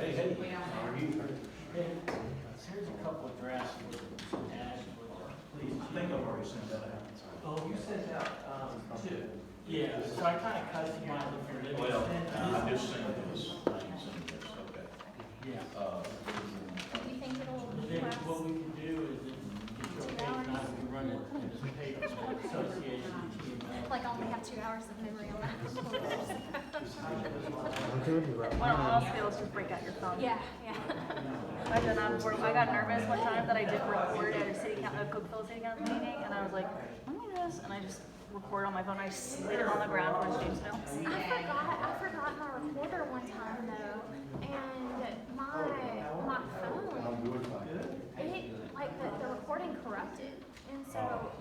Hey, how are you? Hey, here's a couple of drafts with some ads with, please. I think I've already sent that out. Oh, you sent out, two. Yeah, so I kind of customized it for Well, Livingston. I just sent this, okay. Yeah. Do you think it'll Then last? what we can do is if it's okay, not to run it in the paper association TML. Like I only have 2 hours of memory on that. Well, honestly, let's just break out your phone. Yeah, yeah. I've done that before. I got nervous one time that I did record at a Cookville City Council meeting, and I was like, let me do this, and I just recorded on my phone. I slid it on the ground towards Jamesville. I forgot my recorder one time though, and my phone, it like the recording corrupted, and so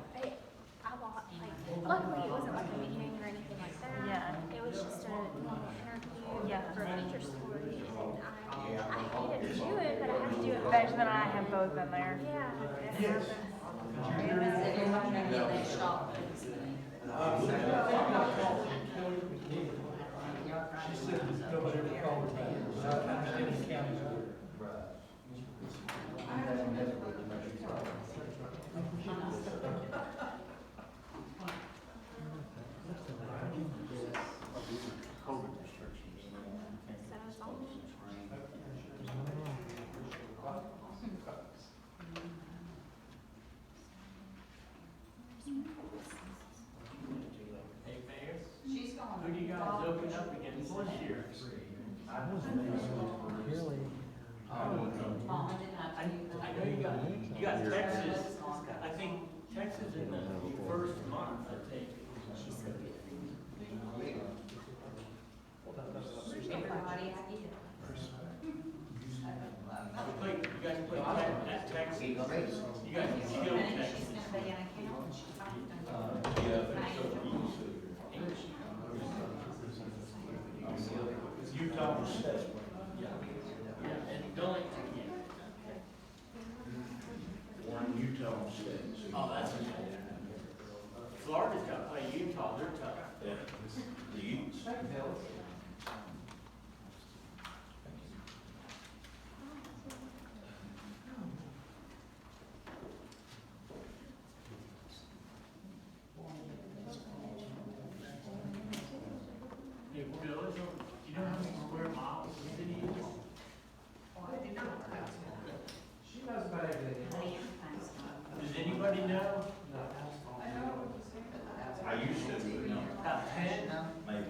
I lost, like, luckily it wasn't like a meeting or anything like that. Yeah. It was just a normal interview Yeah. for a teacher story, and I hated to do it, but I had to do it. Benjamin and I have both been there. Yeah. It happens. She said that nobody ever called her. Dennis County. COVID restrictions. So it's all me. Hey, Mayor, She's going. who do you guys open up against this year? I know you got Texas, I think Texas in the first month, I think. Everybody happy? You guys play at Texas. You guys can kill And Texas. she's gonna be an account, and she's probably gonna. Utah State. Yeah, and don't, One Utah State. oh, that's okay. Florida's got to play Utah, they're tough. Yeah. The Utes. Hey, Bill, do you know how many square miles the city is? She knows about everything. Does anybody know? I used to, but no, About 10? maybe.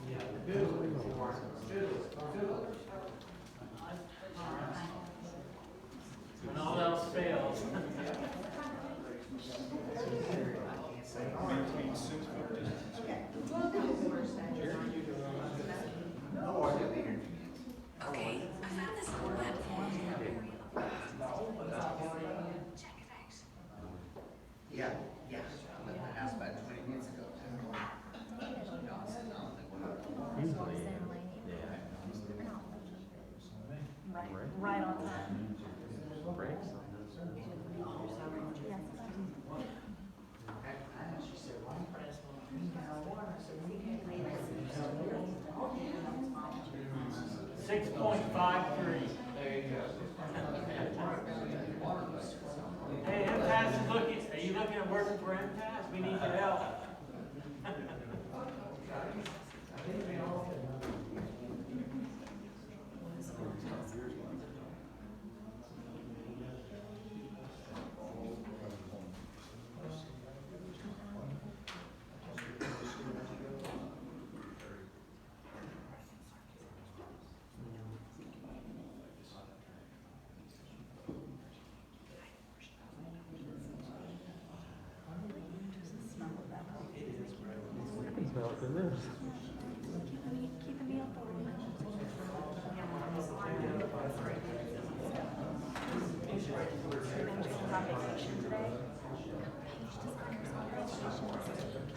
Yeah, Google. When all else fails. Okay, I found this on the platform. Check it out. Yeah, yeah. I left the house about 20 minutes ago. Right on time. She said, why you press marijuana? I said, we can't leave it. 6.53. There you go. Hey, MTS is looking, are you looking at working for MTS? We need your help. Keeping me up all night. Benjamin's on vacation today.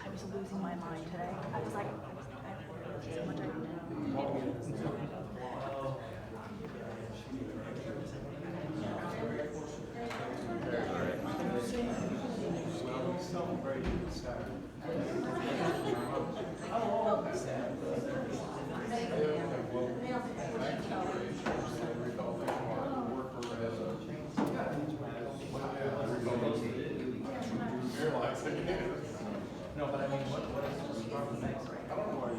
I was losing my mind today. I was like, I have so much I celebration Saturday. No, but I mean, what is the start of the next? I don't know why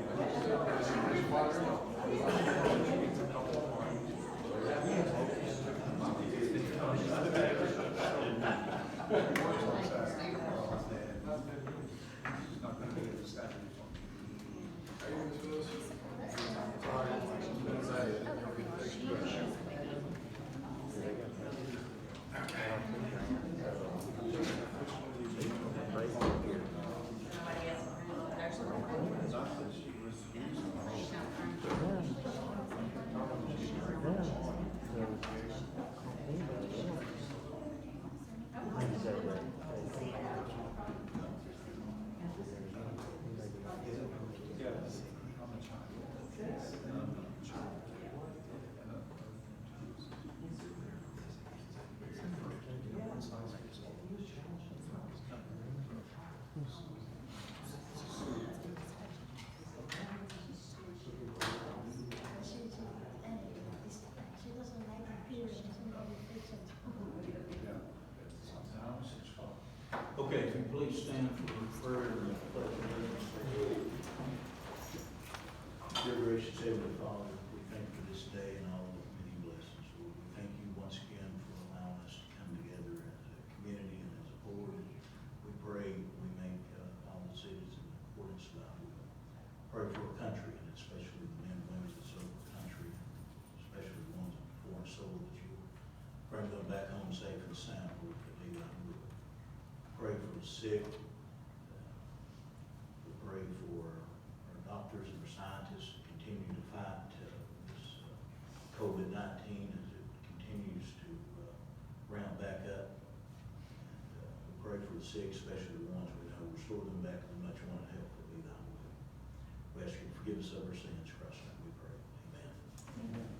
Okay, if you please stand for the prayer and the pledge of allegiance. Dear gracious Heavenly Father, we thank you for this day and all the many blessings. Lord, we thank you once again for allowing us to come together as a community and as a board. We pray we make all decisions in accordance with our will. Pray for our country, and especially the men and women that serve our country, especially the ones of foreign soul, that you bring them back home safe and sound, Lord, for they thy will. Pray for the sick. We pray for our doctors and our scientists to continue to fight this COVID-19 as it continues to round back up. And we pray for the sick, especially the ones we know. Restore them back to the much wanted health that be thy will. We ask you to forgive us of our sins, Christ, and we pray. Amen. Amen.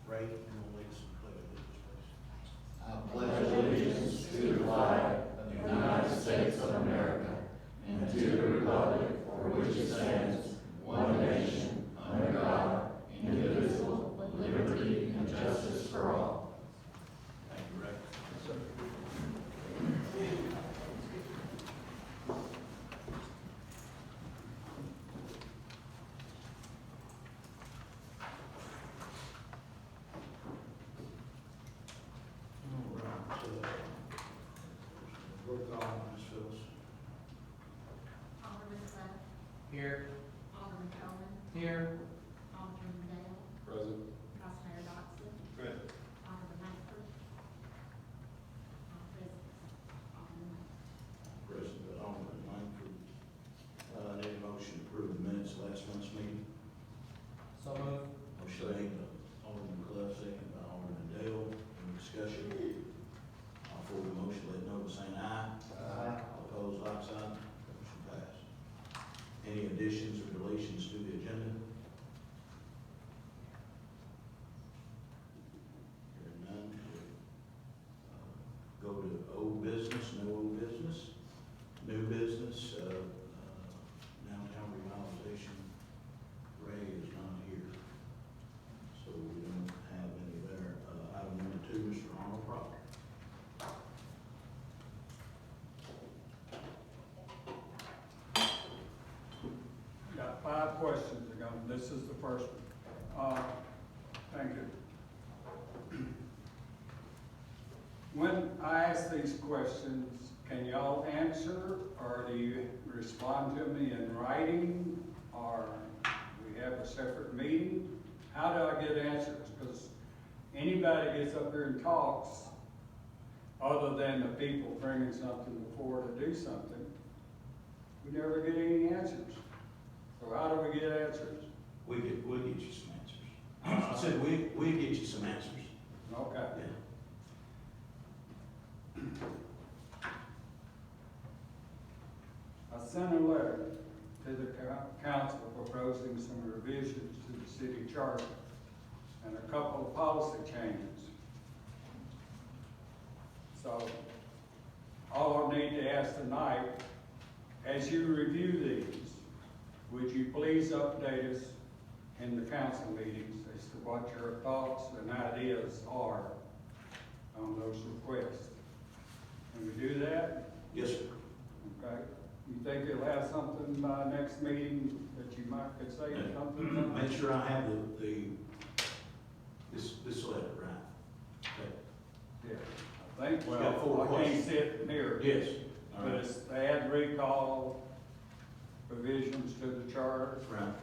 Ray, you want to lead us in the pledge of allegiance, please? I pledge allegiance to the flag of the United States of America and to the republic for which it stands, one nation, under God, indivisible, with liberty and justice for all. Thank you, Ray. All right, roll call, Ms. Phyllis. Alderman Cleft, Here. Alderman Coleman, Here. Alderman Dale, Present. Vice Mayor Dotson, Present. Alderman Langford, Alderman President Alderman Langford. Need a motion to approve the minutes of last month's meeting. So moved. Motion made by Alderman Clough, second by Alderman Dale. Any discussion? All for the motion, let know by saying aye. Aye. All opposed, like sign. Motion passed. Any additions or deletions to the agenda? Hearing none. Go to old business, no old business. New business, downtown revitalization. Ray is not here, so we don't have any there. Item number 2, Mr. Arnold Proctor. Got 5 questions ago. This is the first one. Thank you. When I ask these questions, can y'all answer, or do you respond to me in writing, or we have a separate meeting? How do I get answers? Because anybody gets up here and talks, other than the people bringing something before to do something, we never get any answers. So how do we get answers? We'll get you some answers. I said we'll get you some answers. Okay. Yeah. I sent a letter to the council proposing some revisions to the city charter and a couple of policy changes. So all I need to ask tonight, as you review these, would you please update us in the council meetings as to what your thoughts and ideas are on those requests? Can we do that? Yes, sir. Okay. You think you'll have something by next meeting that you might could say something about? Make sure I have this letter, right? Okay. Yeah, I think, We've got four well, I can't questions. see it here. Yes. All But right. it's add recall provisions to the charter. Right.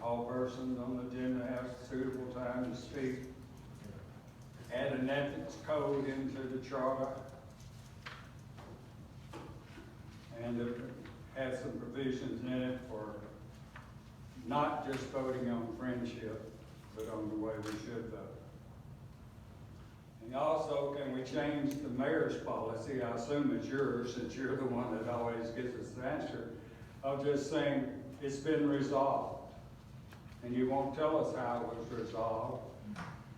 All persons on the agenda have suitable time to speak. Add an ethics code into the charter. And it has some provisions in it for not just voting on friendship, but on the way we should vote. And also, can we change the mayor's policy? I assume it's yours, since you're the one that always gives us the answer, of just saying it's been resolved. And you won't tell us how it was resolved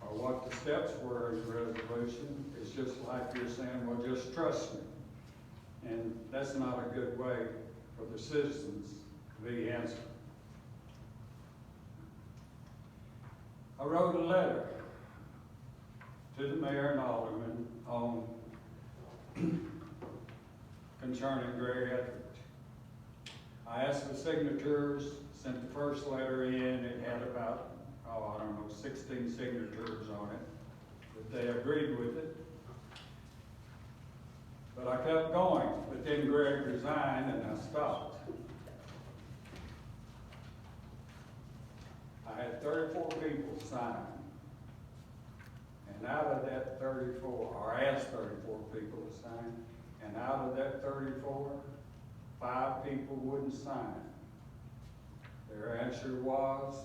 or what the steps were in the resolution. It's just like you're saying, well, just trust me. And that's not a good way for the citizens to be answered. I wrote a letter to the mayor and alderman on concerning Greg Etheridge. I asked for signatures, sent the first letter in, it had about, I don't know, 16 signatures on it, but they agreed with it. But I kept going, but then Greg resigned and I stopped. I had 34 people sign. And out of that 34, or I asked 34 people to sign, and out of that 34, 5 people wouldn't sign. Their answer was,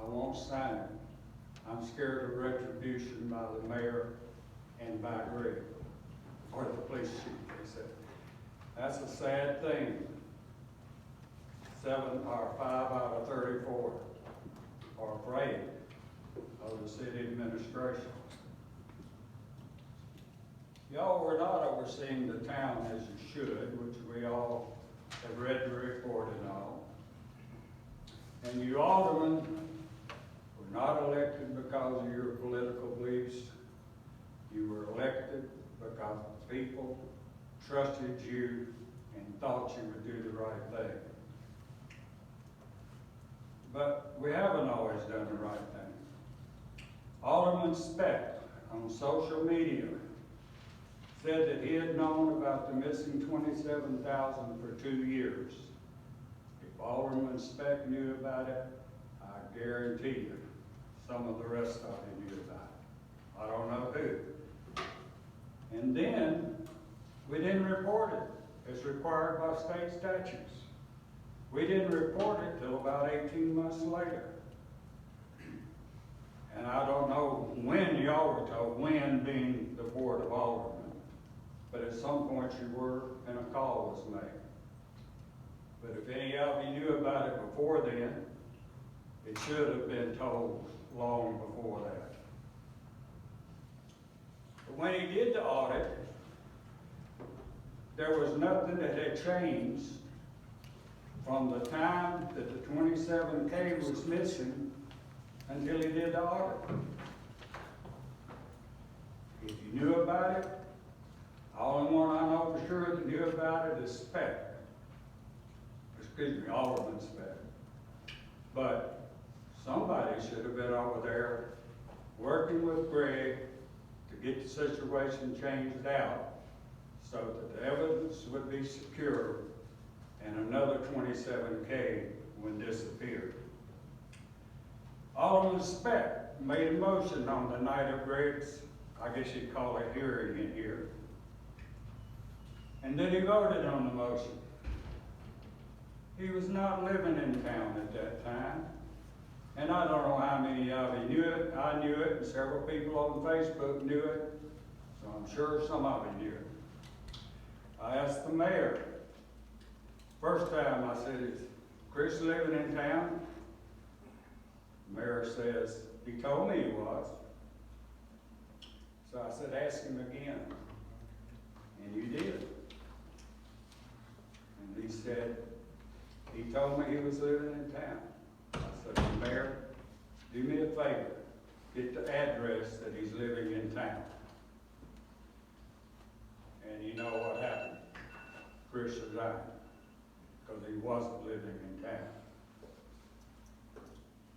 I won't sign it. I'm scared of retribution by the mayor and by Greg, or the police chief, they said. That's a sad thing. 5 out of 34 are afraid of the city administration. Y'all were not overseeing the town as you should, which we all have read the report and all. And you aldermen were not elected because of your political beliefs. You were elected because the people trusted you and thought you would do the right thing. But we haven't always done the right thing. Alderman Speck on social media said that he had known about the missing $27,000 for 2 years. If Alderman Speck knew about it, I guarantee you some of the rest of you knew about it. I don't know who. And then we didn't report it as required by state statutes. We didn't report it till about 18 months later. And I don't know when y'all were told, when being the Board of Aldermen, but at some point you were and a call was made. But if any of you knew about it before then, it should have been told long before that. But when he did the audit, there was nothing that had changed from the time that the 27K was missing until he did the audit. If you knew about it, the only one I know for sure that knew about it is Speck. Excuse me, Alderman Speck. But somebody should have been over there working with Greg to get the situation changed out so that the evidence would be secure and another 27K would disappear. Alderman Speck made a motion on the night of Greg's, I guess you'd call it hearing in here. And then he voted on the motion. He was not living in town at that time. And I don't know how many of you knew it. I knew it, and several people on Facebook knew it. So I'm sure some of you knew it. I asked the mayor. First time I said, is Chris living in town? The mayor says, he told me he was. So I said, ask him again. And you did. And he said, he told me he was living in town. I said, Mayor, do me a favor, get the address that he's living in town. And you know what happened? Chris resigned, because he wasn't living in town.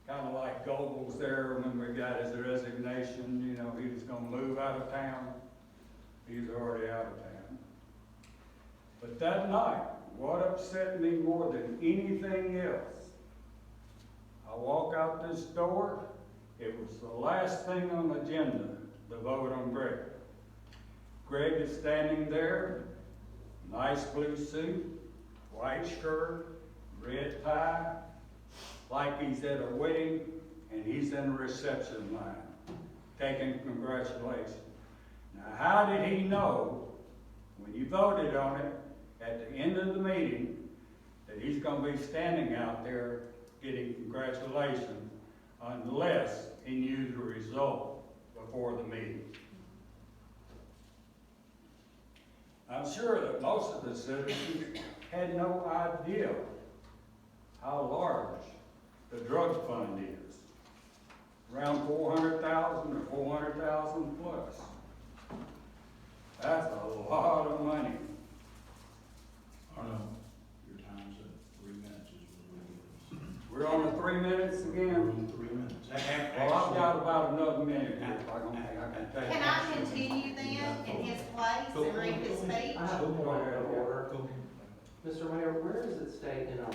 Kind of like Goebel's there when we got his resignation, you know, he was gonna move out of town. He's already out of town. But that night, what upset me more than anything else, I walk out this door, it was the last thing on the agenda, the vote on Greg. Greg is standing there, nice blue suit, white shirt, red tie, like he's at a wedding and he's in the reception line, taking congratulations. Now, how did he know, when you voted on it, at the end of the meeting, that he's gonna be standing out there getting congratulations unless he knew the result before the meeting? I'm sure that most of the citizens had no idea how large the drug fund is. Around 400,000 or 400,000 plus. That's a lot of money. Arno, your time's up, 3 minutes is what We're on the 3 minutes we're again. on 3 minutes. Well, I've got about another minute here, if I don't think I can take it. Can I continue then in his place and read his speech? I have a point of order. Mr. Mayor, where does it state in our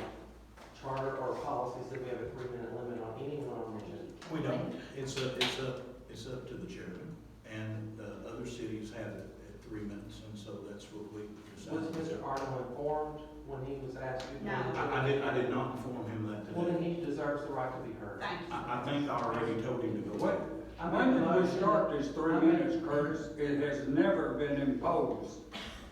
charter or policies that we have a 3-minute limit on any nomination? We don't, it's up to the chairman, and other cities have it at 3 minutes, and so that's what we Was decided. Mr. Arnold informed when he was asked to? No. I did not inform him that Well, then today. he deserves the right to be heard. Thank you. I think I already told him to go. What? I When make did a we motion start that- this 3 I make- minutes, Curtis? It has never been imposed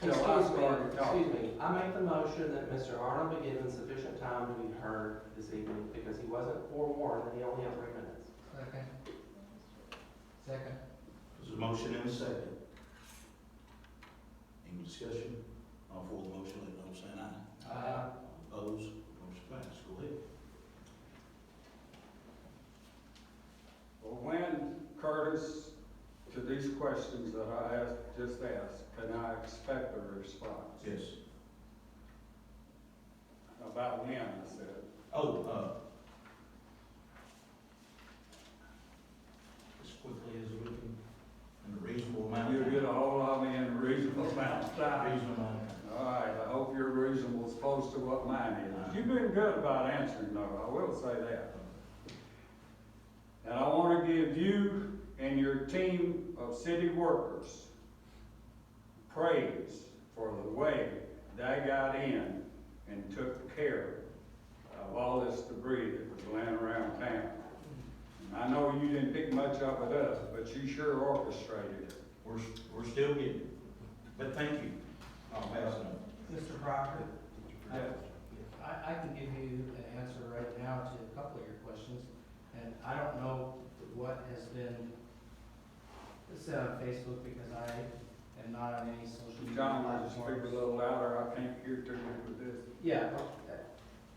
till I started talking. Excuse me, I make the motion that Mr. Arnold be given sufficient time to be heard this evening because he wasn't forewarned and he only had 3 minutes. Second. Second. There's a motion and a second. Any discussion? All for the motion, let know, saying aye. Opposed? Motion passed. Go ahead. Well, when, Curtis, to these questions that I just asked, can I expect a response? Yes. About when, I said. As quickly as we can, in a reasonable amount You'll of get time. a hold of me in a reasonable amount of time. Reasonable amount of time. All right, I hope you're reasonable as opposed to what mine is. You've been good about answering though, I will say that. And I want to give you and your team of city workers praise for the way they got in and took care of all this debris that was laying around town. And I know you didn't pick much of it up, but you sure orchestrated it. We're still getting it. But thank you. I'll pass it on. Mr. Proctor, Yeah. I can give you an answer right now to a couple of your questions. And I don't know what has been said on Facebook because I am not on any social media John, will you speak a platforms. little louder? I can't hear too good with this. Yeah,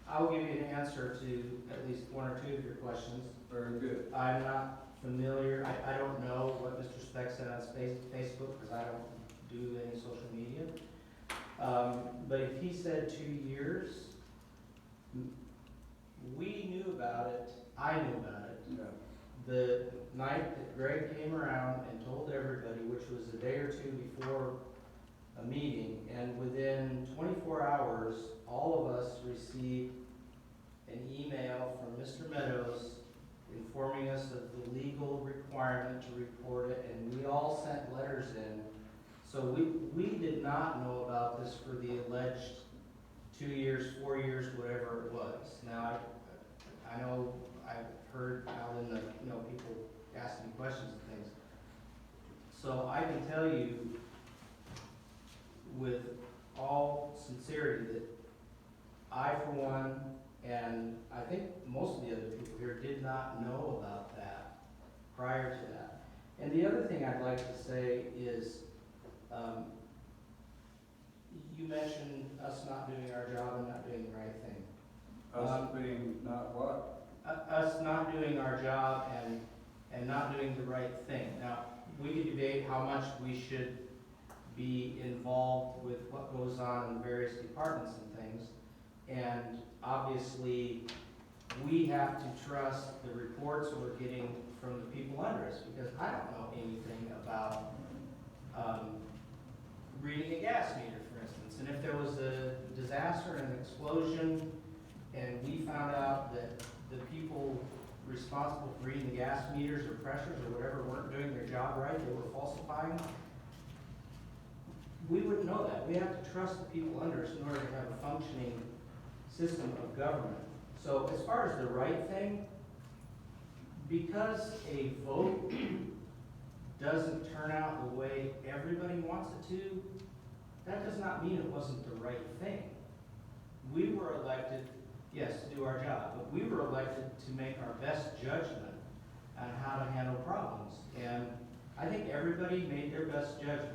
I will give you an answer to at least one or two of your questions. Very good. I'm not familiar, I don't know what Mr. Speck said on Facebook, because I don't do any social media. But if he said 2 years, we knew about it, I knew about it, Yeah. the night that Greg came around and told everybody, which was a day or two before a meeting, and within 24 hours, all of us received an email from Mr. Meadows informing us of the legal requirement to report it, and we all sent letters in. So we did not know about this for the alleged 2 years, 4 years, whatever it was. Now, I know I've heard out in the, people asking questions and things. So I can tell you with all sincerity that I, for one, and I think most of the other people here did not know about that prior to that. And the other thing I'd like to say is, Us being not what? Us not doing our job and not doing the right thing. Now, we could debate how much we should be involved with what goes on in various departments and things. And obviously, we have to trust the reports we're getting from the people under us, because I don't know anything about reading a gas meter, for instance. And if there was a disaster, an explosion, and we found out that the people responsible for reading the gas meters or pressures or whatever weren't doing their job right, they were falsifying, we wouldn't know that. We have to trust the people under us in order to have a functioning system of government. So as far as the right thing, because a vote doesn't turn out the way everybody wants it to, that does not mean it wasn't the right thing. We were elected, yes, to do our job, but we were elected to make our best judgment on how to handle problems. And I think everybody made their best judgment.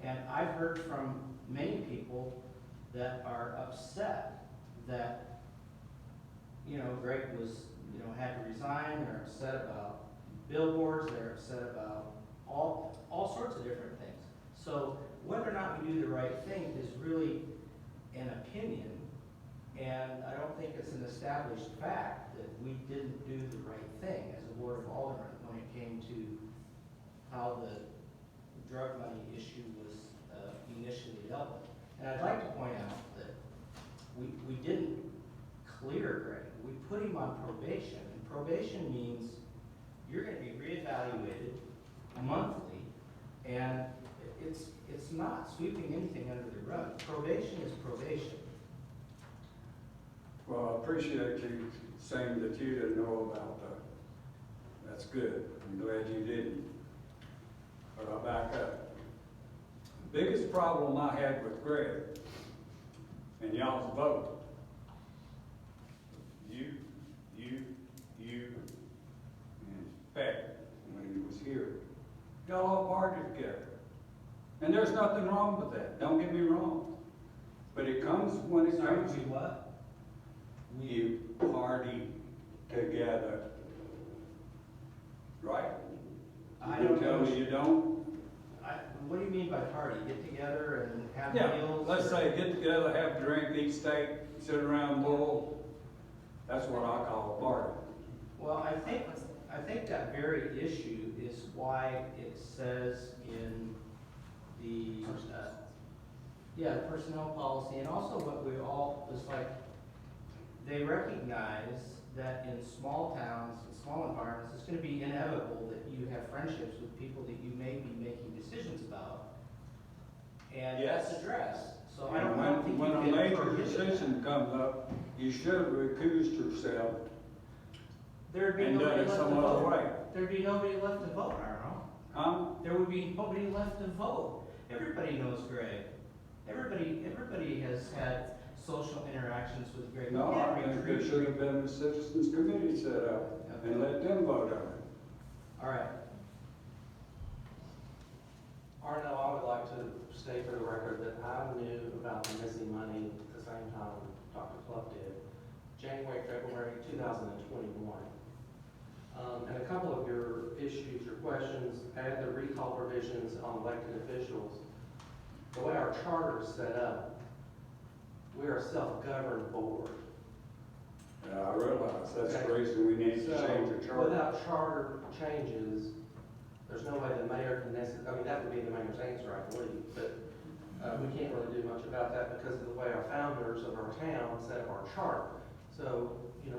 And I've heard from many people that are upset that, Greg had to resign. They're upset about billboards. They're upset about all sorts of different things. So whether or not we do the right thing is really an opinion. And I don't think it's an established fact that we didn't do the right thing as a board of aldermen when it came to how the drug money issue was initially dealt with. And I'd like to point out that we didn't clear Greg. We put him on probation. And probation means you're going to be reevaluated monthly, and it's not sweeping anything under the rug. Probation is probation. Well, I appreciate you saying that you didn't know about that. That's good. I'm glad you didn't. But I'll back up. The biggest problem I had with Greg and y'all's vote, you, and Beck, when he was here, y'all all partied together. And there's nothing wrong with that. Don't get me wrong. But it comes when it comes. We what? You party together. Right? I You don't tell me you don't? What do you mean by party? Get together and have Yeah, meals? let's say get together, have a drink, eat steak, sit around, bowl. That's what I call a party. Well, I think that very issue is why it says in the, the personnel policy, and also what we all, is like, they recognize that in small towns, in small environments, it's gonna be inevitable that you have friendships with people that you may be making decisions about. And Yes. that's addressed. So I And don't think when you a can major prohibit decision comes up, you should have recused yourself There'd be and done nobody it left to some other vote. way. There'd be nobody left to vote, Arno. Huh? There would be nobody left to vote. Everybody knows Greg. Everybody has had social interactions with Greg. No, You can't I think there retreat. should have been a citizens committee set up and let them vote on it. All right. Arno, I would like to state for the record that I knew about the missing money at the same time Dr. Clough did, January, February 2021. And a couple of your issues, your questions, add the recall provisions on elected officials. The way our charter is set up, we are a self-governed board. I realize that's the Okay. reason we need to So, change the charter. without charter changes, there's no way the mayor can necessarily, that would be the mayor's answer, I believe, but we can't really do much about that because of the way our founders of our town set up our charter. So,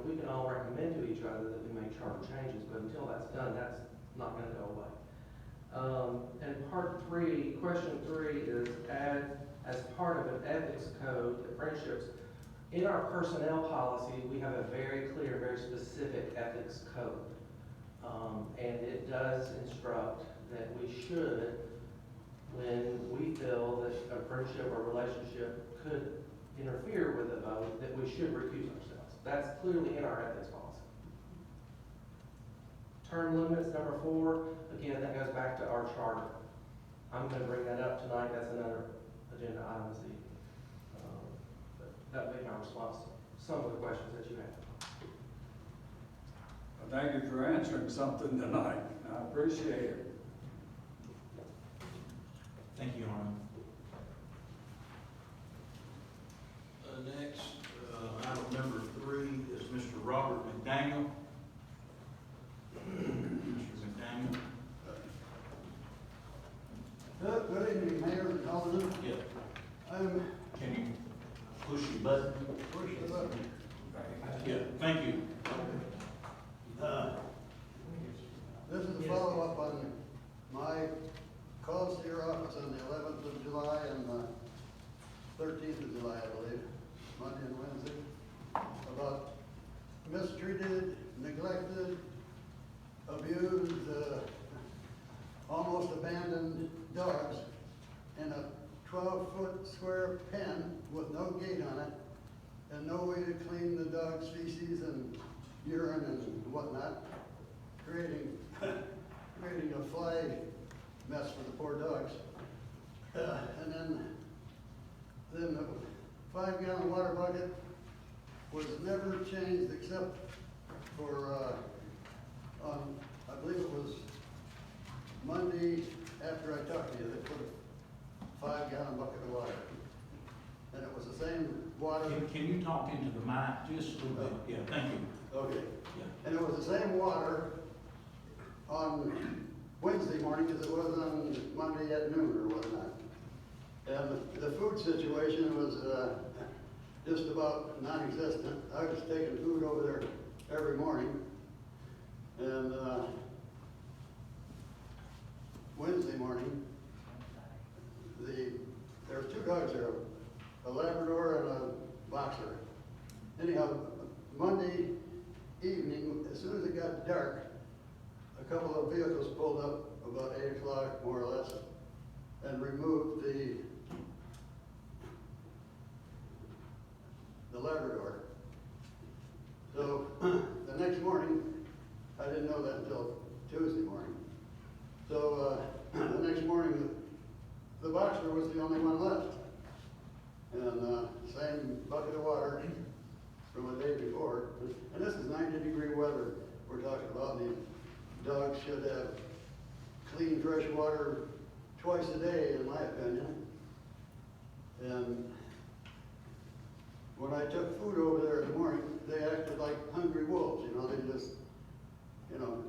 we can all recommend to each other that we make charter changes, but until that's done, that's not gonna go away. And part three, question three is add, as part of an ethics code, the friendships, in our personnel policy, we have a very clear, very specific ethics code. And it does instruct that we should, when we feel that a friendship or relationship could interfere with a vote, that we should recuse ourselves. That's clearly in our ethics policy. Term limits, number 4, again, that goes back to our charter. I'm gonna bring that up tonight, that's another agenda item this evening. But that would be my response some of the questions that you have. Well, thank you for answering something tonight. I appreciate it. Thank you, Arnold. Next, item number 3 is Mr. Robert McDaniel. Mr. McDaniel? Good evening, Mayor and Alderman. Yeah. Can you push your button? Push the button. Yeah, thank you. This is a follow-up on my calls to your office on the 11th of July and the 13th of July, I believe, Monday and Wednesday, about mistreated, neglected, abused, almost abandoned dogs in a 12-foot square pen with no gate on it and no way to clean the dog's feces and urine and whatnot, creating a fly mess for the poor dogs. And then the 5-gallon water bucket was never changed except for, on, I believe it was Monday after I talked to you, they put a 5-gallon bucket of water. And it was the same water. Can you talk into the mic just a little bit? Yeah, thank you. Okay. Yeah. And it was the same water on Wednesday morning as it was on Monday at noon or whatnot. And the food situation was just about non-existent. I was taking food over there every morning. And Wednesday morning, there were 2 dogs there, a Labrador and a boxer. Anyhow, Monday evening, as soon as it got dark, a couple of vehicles pulled up about 8 o'clock, more or less, and removed the Labrador. So the next morning, I didn't know that until Tuesday morning. So the next morning, the boxer was the only one left. And same bucket of water from the day before. And this is 90-degree weather we're talking about. The dogs should have clean, fresh water twice a day, in my opinion. And when I took food over there in the morning, they acted like hungry wolves, you know, they just, you know,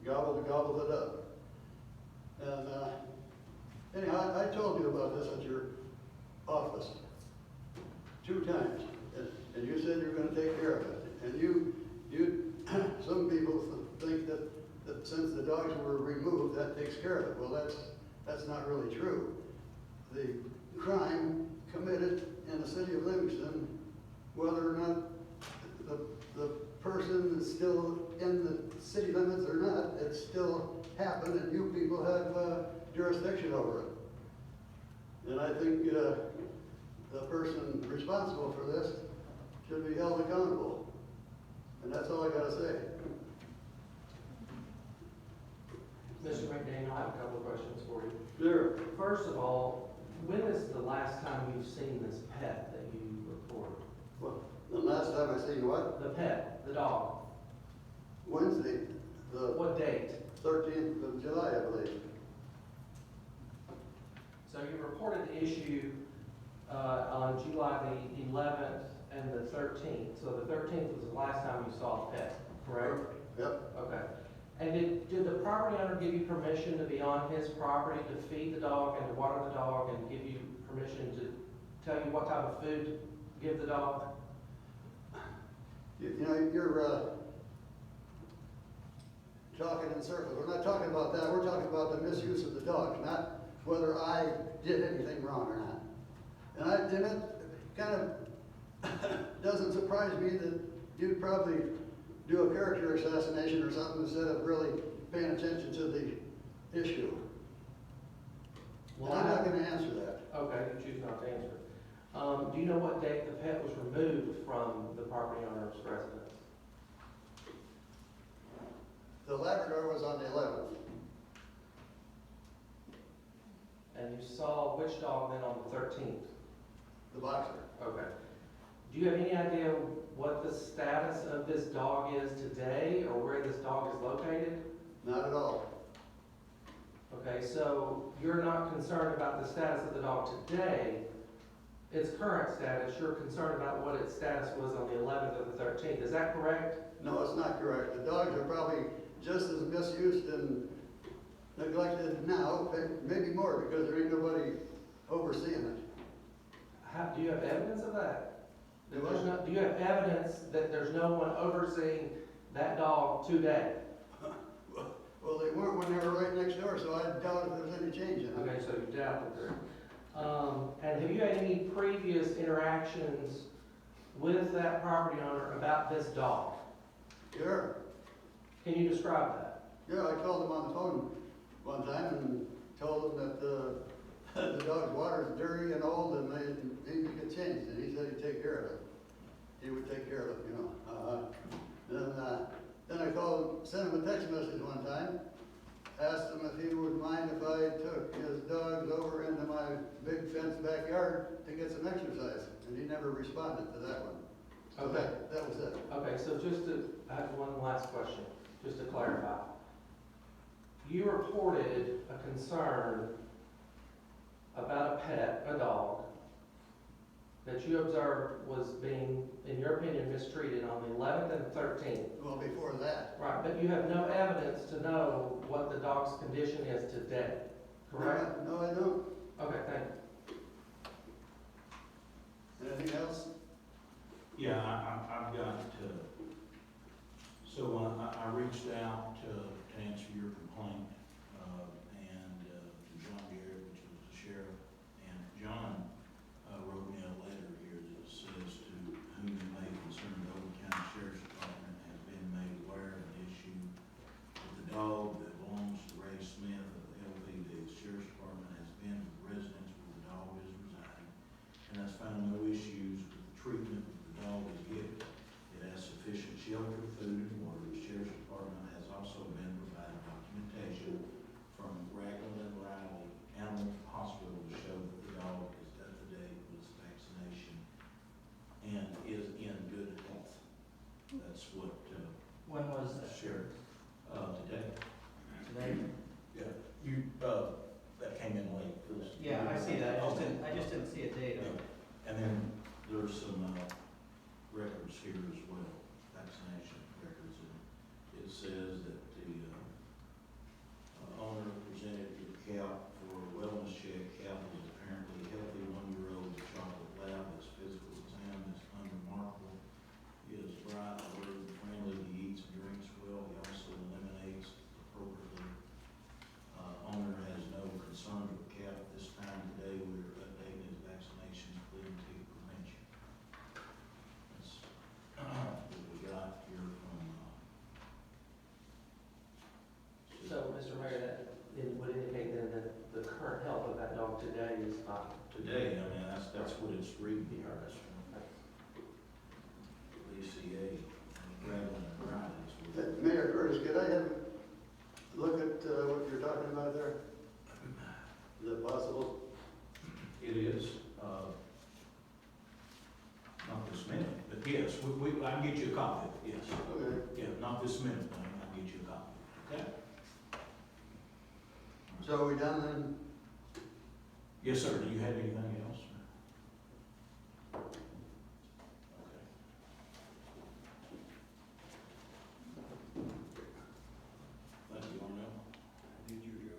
gobbled it up. And anyhow, I told you about this at your office 2 times, and you said you were going to take care of it. And you some people think that since the dogs were removed, that takes care of it. Well, that's not really true. The crime committed in the city of Livingston, whether or not the person is still in the city limits or not, it still happened, and you people have jurisdiction over it. And I think the person responsible for this should be held accountable. And that's all I gotta say. Mr. McDaniel, I have a couple of questions for you. Sure. First of all, when is the last time you've seen this pet that you reported? Well, the last time I seen what? The pet, the dog. Wednesday, the What date? 13th of July, I believe. So you reported the issue on July the 11th and the 13th. So the 13th was the last time you saw the pet, correct? Yep. Okay. And did the property owner give you permission to be on his property to feed the dog and to water the dog and give you permission to tell you what type of food to give the dog? You know, you're talking in circles. We're not talking about that. We're talking about the misuse of the dogs, not whether I did anything wrong or not. And it kind of doesn't surprise me that you'd probably do a character assassination or something instead of really paying attention to the issue. Well, I'm not going to answer that. Okay, you choose not to answer. Do you know what date the pet was removed from the property owner's residence? The Labrador was on the 11th. And you saw which dog then on the 13th? The boxer. Okay. Do you have any idea what the status of this dog is today, or where this dog is located? Not at all. Okay, so you're not concerned about the status of the dog today, its current status, you're concerned about what its status was on the 11th or the 13th, is that correct? No, it's not correct. The dogs are probably just as misused and neglected now, maybe more, because there ain't nobody overseeing it. Do you have evidence of that? Do That there's I? no, do you have evidence that there's no one overseeing that dog today? Well, they weren't when they were right next door, so I doubt if there's any change in it. Okay, so you doubt that there. And have you had any previous interactions with that property owner about this dog? Sure. Can you describe that? Yeah, I called him on the phone one time and told him that the dog's water is dirty and old and they need to get changed, and he said he'd take care of it. He would take care of it, you know. Then I called him, sent him a text message one time, asked him if he would mind if I took his dogs over into my big fenced backyard to get some exercise, and he never responded to that one. So Okay. that was it. Okay, so I have one last question, just to clarify. You reported a concern about a pet, a dog, that you observed was being, in your opinion, mistreated on the 11th and 13th. Well, before that. Right, but you have no evidence to know what the dog's condition is today, correct? No, I don't. Okay, thank you. Anything else? Yeah, I've got, so I reached out to answer your complaint, and to John Garrett, which was the sheriff, and John wrote me a letter here that says to whom it may concern, the Oakland County Sheriff's Department has been made aware of an issue with the dog that belongs to Ray Smith of the LVD. The Sheriff's Department has been to the residence where the dog is residing and has found no issues with the treatment that the dog is given. It has sufficient shelter, food, and water. The Sheriff's Department has also been provided documentation from Ragland and Riley Animal Hospital to show that the dog is up to date with its vaccination and is in good health. That's what, When was that? Sheriff, today. Today? Yeah, you, that came in late for this. Yeah, I see that, Okay. I just didn't see a date on it. And then there's some, records here as well, vaccination records, and it says that the, owner presented the cow for a wellness check. Cow is apparently a healthy 1-year-old chocolate lab. His physical exam is unremarkable. He is bright, alert, and friendly. He eats and drinks well. He also eliminates appropriately. Owner has no concern with the cow at this time. Today, we are updating his vaccinations, including tick prevention. That's what we got here from, So, Mr. Mayor, that it would indicate then that the current health of that dog today is fine. today, I mean, that's what it's reading here. That's from VCA, Ragland and Riley's. Mayor Curtis, could I have a look at what you're talking about there? Is it possible? It is, not this minute, but yes, I can get you a copy, yes. Okay. Yeah, not this minute, but I can get you a copy, okay? So are we done then? Yes, sir, do you have anything else? Okay. Thank you, Arnell. Did you go?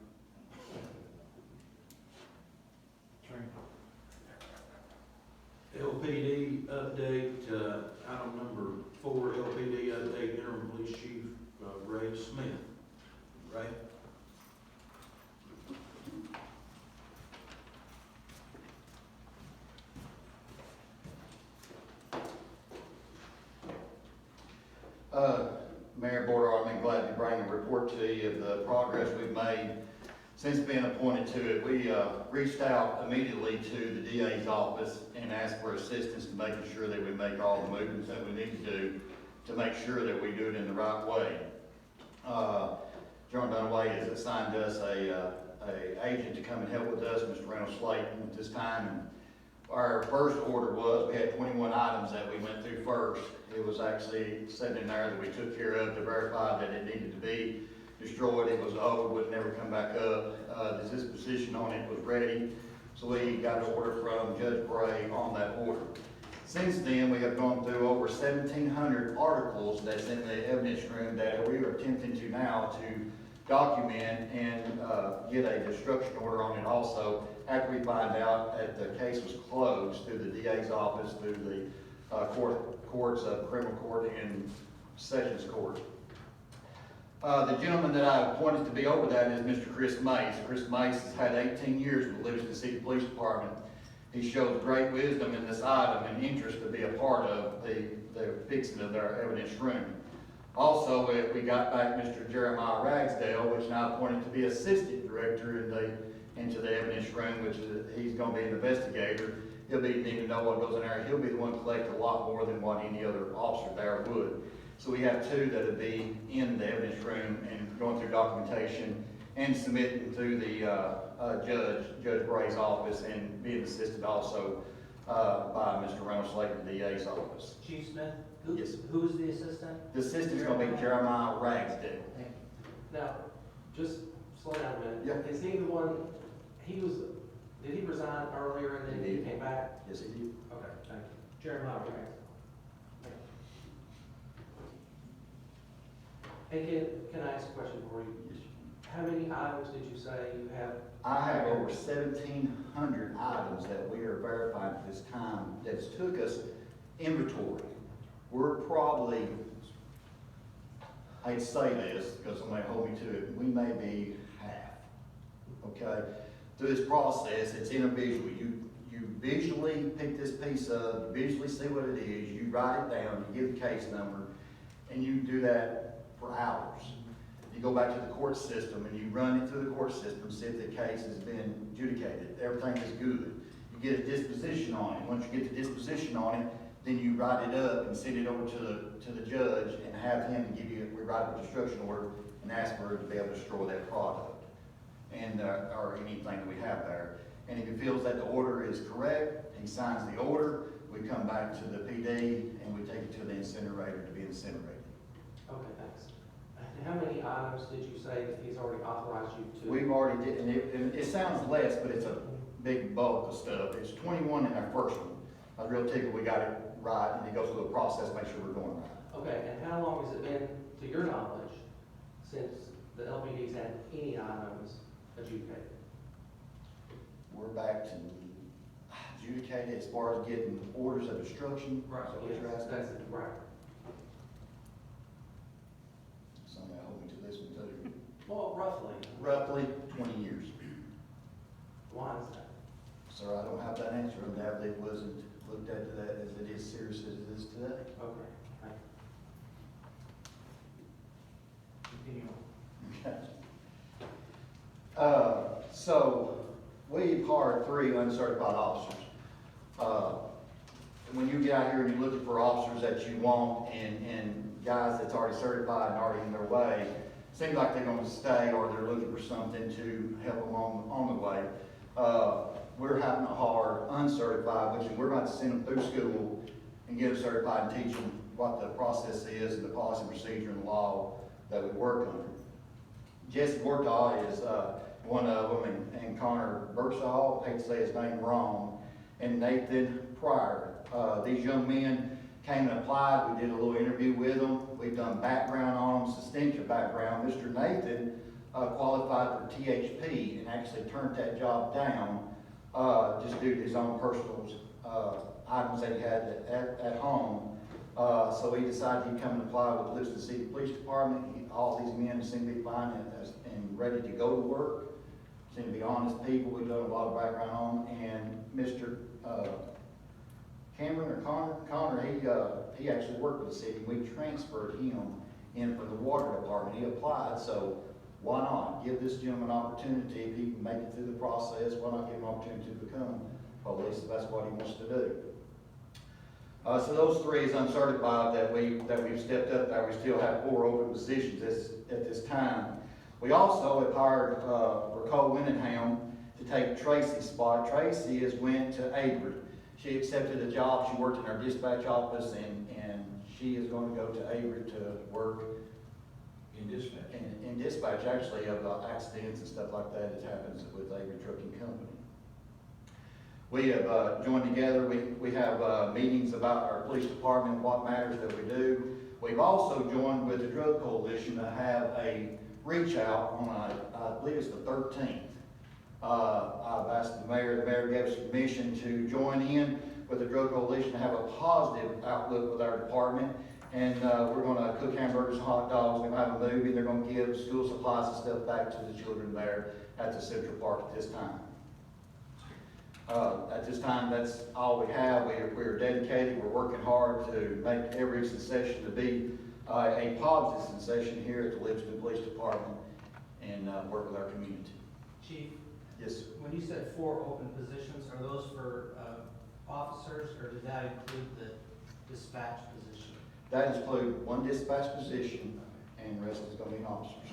LPD update, item number 4, LPD update, interim police chief, Ray Smith, right? Mayor, Board, I'm glad to bring a report to you of the progress we've made since being appointed to it. We reached out immediately to the DA's office and asked for assistance in making sure that we make all the movements that we need to do to make sure that we do it in the right way. John Dunaway has assigned us a agent to come and help with us, Mr. Reynolds Slayton, at this time. And our first order was, we had 21 items that we went through first. It was actually sitting in there that we took care of to verify that it needed to be destroyed. It was old, would never come back up. The disposition on it was ready. So we got an order from Judge Bray on that order. Since then, we have gone through over 1,700 articles that's in the evidence room that we are attempting to now to document and get a destruction order on it also, after we find out that the case was closed through the DA's office, through the courts of criminal court and sessions court. The gentleman that I appointed to be over that is Mr. Chris Mace. Chris Mace has had 18 years with the Livingston City Police Department. He shows great wisdom in this item and interest to be a part of the fixing of their evidence room. Also, we got back Mr. Jeremiah Ragsdale, which now appointed to be assistant director into the evidence room, which he's going to be an investigator. He'll be needing to know what goes in there. He'll be the one to collect a lot more than what any other officer there would. So we have two that'll be in the evidence room and going through documentation and submitting to the Judge Bray's office, and being assisted also by Mr. Reynolds Lake in the DA's office. Chief Smith, Yes. who's the assistant? The assistant's gonna be Jeremiah Ragsdale. Now, just slow down a minute. Yeah. Is he the one, did he resign earlier and then He he did. came back? Yes, he did. Okay, thank you. Jeremiah Rags. And can I ask a question for you? How many items did you say you have? I have over 1,700 items that we are verifying at this time that's took us inventory. We're probably, I'd say this because somebody hold me to it, we may be half, okay? Through this process, it's individual. You visually pick this piece up, you visually see what it is, you write it down, you give the case number, and you do that for hours. You go back to the court system and you run it through the court system, see if the case has been adjudicated, everything is good. You get a disposition on it. Once you get the disposition on it, then you write it up and send it over to the judge and have him give you, we write a destruction order and ask for her to be able to destroy that product and or anything that we have there. And if he feels that the order is correct, he signs the order, we come back to the PD and we take it to the incinerator to be incinerated. Okay, thanks. And how many items did you say that he's already authorized you to? We've already did, and it sounds less, but it's a big bulk of stuff. It's 21 in our first one. I was real tickled we got it right, and it goes through the process, make sure we're going right. Okay, and how long has it been, to your knowledge, since the LPD's had any items adjudicated? We're back to adjudicated as far as getting orders of destruction. Right. Is that what Yes, you're asking? that's it, right. Somebody hold me to this one too. Well, roughly. Roughly 20 years. Why is that? Sir, I don't have that answer. Undoubtedly, it wasn't looked at that as it is serious as it is today. Okay, thank you. Continue on. Okay. So we've hired 3 uncertified officers. When you get out here and you're looking for officers that you want and guys that's already certified and already in their way, seems like they're going to stay or they're looking for something to help them on the way. We're having to hire uncertified, which we're about to send them through school and get them certified and teach them what the process is and the policy and procedure and law that we work under. Jesse Bortaw is one of them, and Connor Birchall, I hate to say his name wrong, and Nathan Pryor. These young men came and applied. We did a little interview with them. We've done background on them, substantial background. Mr. Nathan qualified for THP and actually turned that job down just due to his own personal items that he had at home. So he decided he'd come and apply with the Livingston City Police Department. All these men seem to be fine and ready to go to work. Seem to be honest people. We've done a lot of background on them. And Mr. Cameron or Connor, he actually worked with the city. We transferred him in for the water department. He applied, so why not give this gentleman an opportunity if he can make it through the process? Why not give him an opportunity to become police if that's what he wants to do? So those 3 is uncertified that we've stepped up there. We still have 4 open positions at this time. We also have hired Ricole Winningham to take Tracy's spot. Tracy went to Avery. She accepted a job, she worked in our dispatch office, and she is going to go to Avery to work In dispatch. in dispatch, actually, of accidents and stuff like that happens with Avery Trucking Company. We have joined together, we have meetings about our police department, what matters that we do. We've also joined with the Drug Coalition to have a reach out on, I believe it's the 13th. I've asked the mayor gave us permission to join in with the Drug Coalition to have a positive outlook with our department. And we're gonna cook hamburgers and hot dogs, we're gonna have a movie, they're gonna give school supplies and stuff back to the children there at the Central Park at this time. At this time, that's all we have. We're dedicated, we're working hard to make every session to be a positive sensation here at the Livingston Police Department and work with our community. Chief, Yes, sir. when you said 4 open positions, are those for officers, or did that include the dispatch position? That includes 1 dispatch position and the rest is gonna be officers.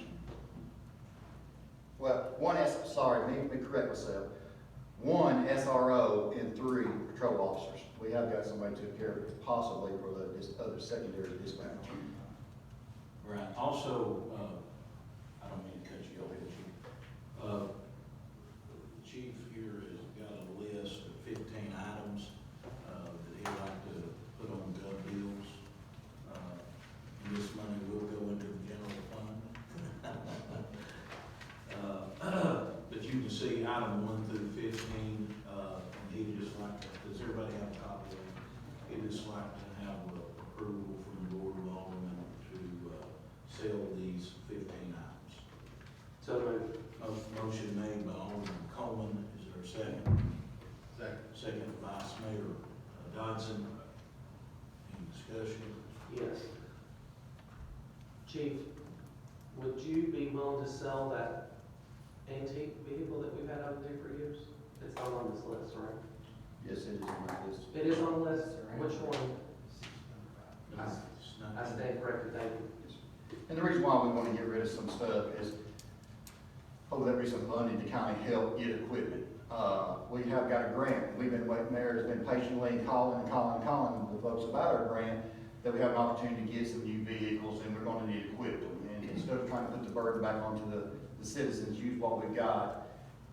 Well, let me correct myself. 1 SRO and 3 patrol officers. We have got somebody to take care of it possibly for the other secondary dispatch. Right, also, I don't mean to cut you off, Chief here has got a list of 15 items, that he'd like to put on gov deals. And this money will go into the general fund. But you can see item 1 through 15, and he'd just like to, does everybody have a copy of it? He'd just like to have approval from the board of aldermen to, sell these 15 items. So moved. Motion made by Alderman Coleman, is there a second? Second. Second by Vice Mayor Dodson. Any discussion? Yes. Chief, would you be willing to sell that antique vehicle that we've had out there for years? It's not on this list, right? Yes, it is on my list. It is on the list? Which one? It's not- I stand corrected, thank you. And the reason why we want to get rid of some stuff is, that recent funding to kind of help get equipment. We have got a grant, we've been waiting there, has been patiently calling the folks about our grant, that we have an opportunity to get some new vehicles and we're going to need to equip them. And instead of trying to put the burden back onto the citizens, use what we've got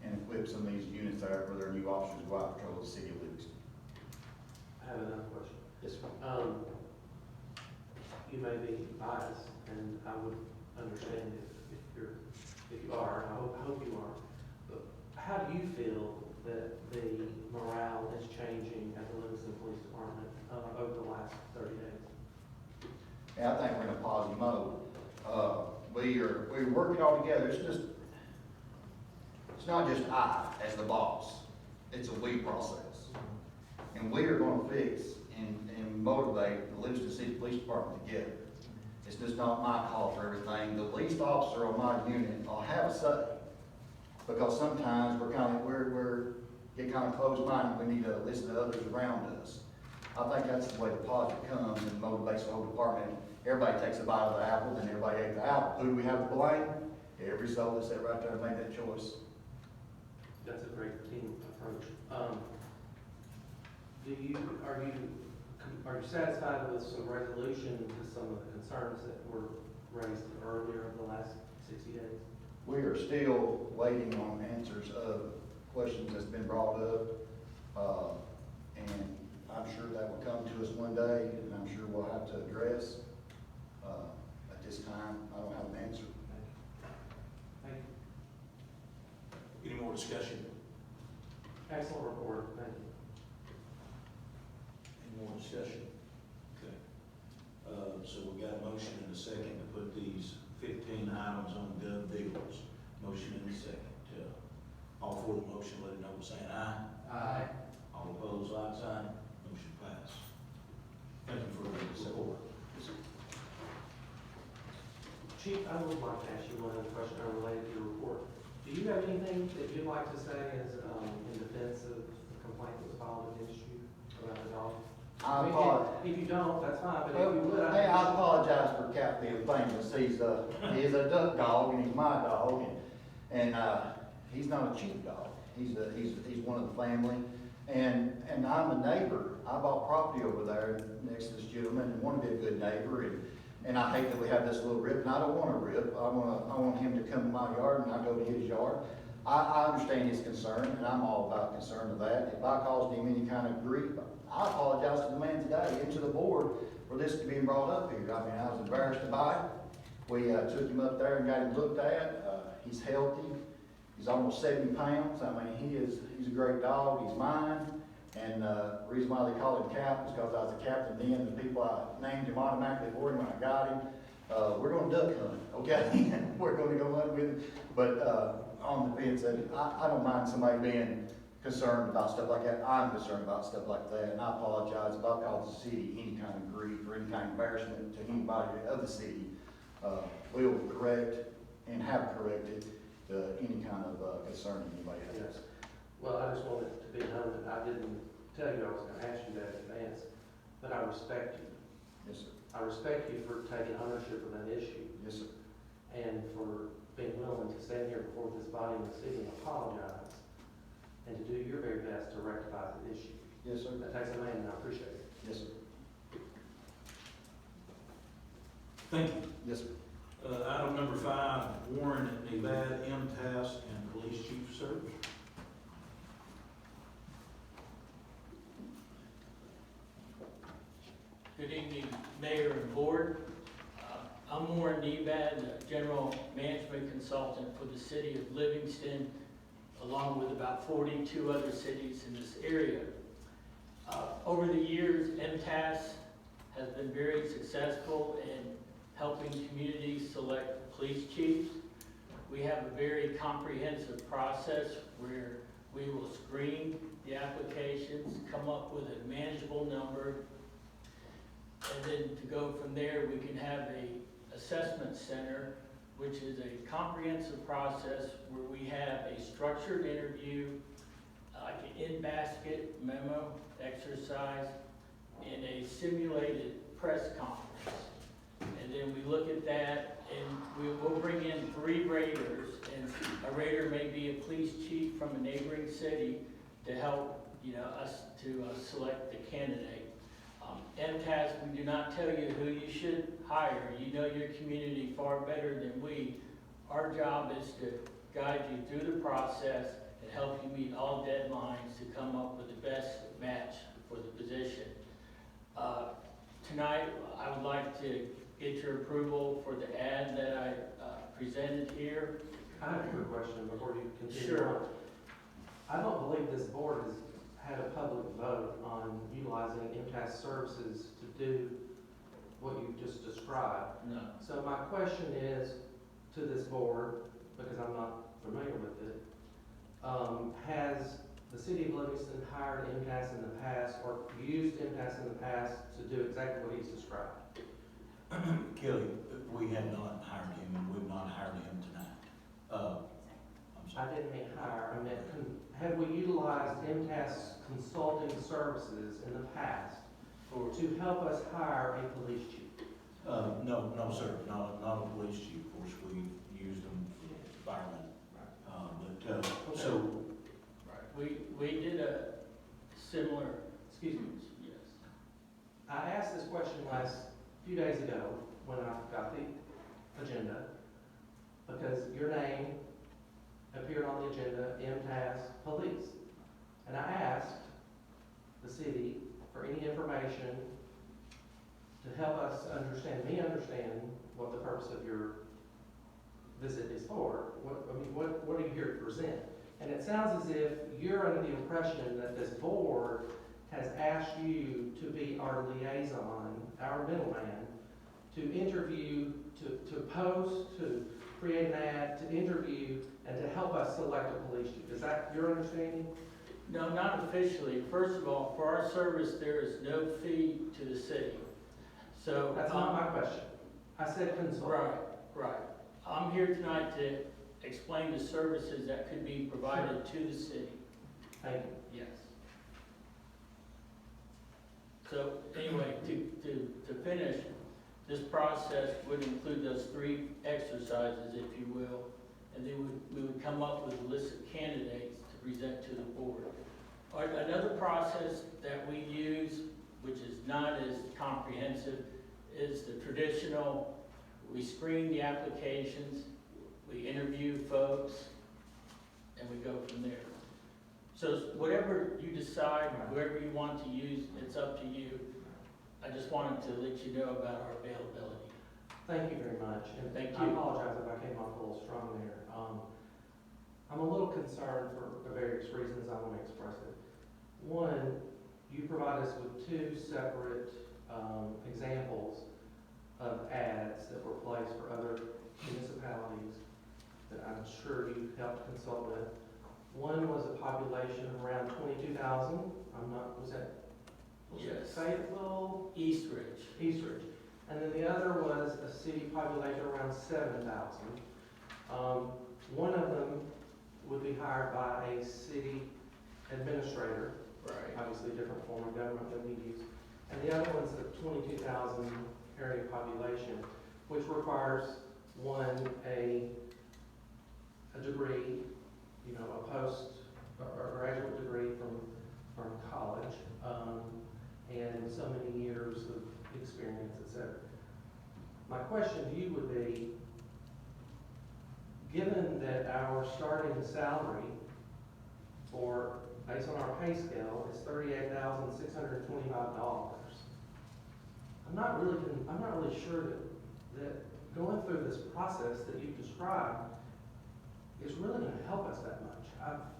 and equip some of these units there for their new officers to go out and patrol the city of Livingston. I have another question. Yes, sir. You may be biased, and I would understand if you are, I hope you are. But how do you feel that the morale is changing at the Livingston Police Department over the last 30 days? Yeah, I think we're in a positive mode. We're working all together. It's not just I as the boss. It's a we process. And we are going to fix and motivate the Livingston City Police Department together. It's just not my call for everything. The police officer on my unit will have a say. Because sometimes we're get kind of closed-minded. We need to listen to others around us. I think that's the way the positive comes and motivates the whole department. Everybody takes a bite of the apple, then everybody ate the apple. Who do we have to blame? Every soul that sat right there and made that choice. That's a great team approach. Are you satisfied with some resolution to some of the concerns that were raised earlier in the last 60 days? We are still waiting on answers of questions that's been brought up. And I'm sure that will come to us one day, and I'm sure we'll have to address. At this time, I don't have an answer. Thank you. Any more discussion? Excellent report, thank you. Any more discussion? Okay. So we got a motion and a second to put these 15 items on gov deals. Motion and a second. All for the motion, let it know by saying aye. Aye. All opposed, like sign. Motion passed. Thank you for the support. Chief, I would like to ask you one other question related to your report. Do you have anything that you'd like to say as in defense of the complaint that was filed against you about the dog? I apologize. If you don't, that's fine, but if you would, Hey, I apologize for Cap being famous. He is a duck dog and he's my dog, and he's not a cheap dog. He's one of the family, And I'm a neighbor. I bought property over there next to this gentleman and want to be a good neighbor. And I hate that we have this little rip, and I don't want a rip. I want him to come to my yard and I go to his yard. I understand his concern, and I'm all about concern of that. If I caused him any kind of grief, I apologize to the man today and to the board for this being brought up here. I mean, I was embarrassed about it. We took him up there and got him looked at. He's healthy. He's almost 70 pounds. I mean, he's a great dog. He's mine. And the reason why they call him Cap is because I was a captain then. The people I named him automatically for him when I got him. We're going to duck hunt, okay? We're going to go hunt with him. But on the fence, I don't mind somebody being concerned about stuff like that. I'm concerned about stuff like that. And I apologize if I caused the city any kind of grief or any kind of embarrassment to anybody of the city. We'll correct and have corrected any kind of concern anybody has. Well, I just wanted to be known that I didn't tell you I was gonna ask you that in advance, but I respect you. Yes, sir. I respect you for taking ownership of that issue Yes, sir. and for being willing to stand here before this body and the city and apologize and to do your very best to rectify the issue. Yes, sir. That takes a man, and I appreciate it. Yes, sir. Thank you. Yes, sir. Item number 5, Warren and Nevad, MTS, and Police Chief Search. Good evening, Mayor and Board. I'm Warren Nevad, General Management Consultant for the City of Livingston, along with about 42 other cities in this area. Over the years, MTAS has been very successful in helping communities select police chiefs. We have a very comprehensive process where we will screen the applications, come up with a manageable number, and then to go from there, we can have a assessment center, which is a comprehensive process where we have a structured interview, like an in-basket memo exercise, and a simulated press conference. And then we look at that, and we will bring in 3 raters, and a rater may be a police chief from a neighboring city to help, us to select the candidate. MTAS, we do not tell you who you should hire. You know your community far better than we. Our job is to guide you through the process and help you meet all deadlines to come up with the best match for the position. Tonight, I would like to get your approval for the ad that I presented here. I have a quick question before you continue Sure. on. I don't believe this board has had a public vote on utilizing MTAS services to do what you just described. No. So my question is to this board, because I'm not familiar with it, has the city of Livingston hired MTAS in the past or used MTAS in the past to do exactly what he's described? Kelly, we have not hired him, and we've not hired him tonight. I'm I sorry. didn't mean hire, I meant, have we utilized MTAS consulting services in the past to help us hire a police chief? No, sir, not a police chief. Of course, we used them for firemen. So, We did a similar, excuse me, yes. I asked this question few days ago when I got the agenda, because your name appeared on the agenda, MTAS Police. And I asked the city for any information to help us understand what the purpose of your visit is for. What are you here to present? And it sounds as if you're under the impression that this board has asked you to be our liaison, our middleman, to interview, to post, to create an ad, to interview, and to help us select a police chief. Is that your understanding? No, not officially. First of all, for our service, there is no fee to the city. So. That's not my question. I said consult. Right. I'm here tonight to explain the services that could be provided to the city. Thank you. Yes. So anyway, to finish, this process would include those 3 exercises, if you will, and then we would come up with a list of candidates to present to the board. Another process that we use, which is not as comprehensive, is the traditional, we screen the applications, we interview folks, and we go from there. So whatever you decide, whoever you want to use, it's up to you. I just wanted to let you know about our availability. Thank you very much. And Thank I you. apologize if I came off a little strong there. I'm a little concerned for various reasons. I want to express it. One, you provide us with two separate examples of ads that were placed for other municipalities that I'm sure you helped consult with. One was a population of around 22,000. Was that Yes. Fayetteville? Eastridge. Eastridge. And then the other was a city population around 7,000. One of them would be hired by a city administrator, Right. obviously a different form of government than we use. And the other one's a 22,000 area population, which requires one, a degree, you know, a post or graduate degree from college, and so many years of experience, et cetera. My question to you would be, given that our starting salary based on our pay scale is $38,625, I'm not really sure that going through this process that you've described is really going to help us that much.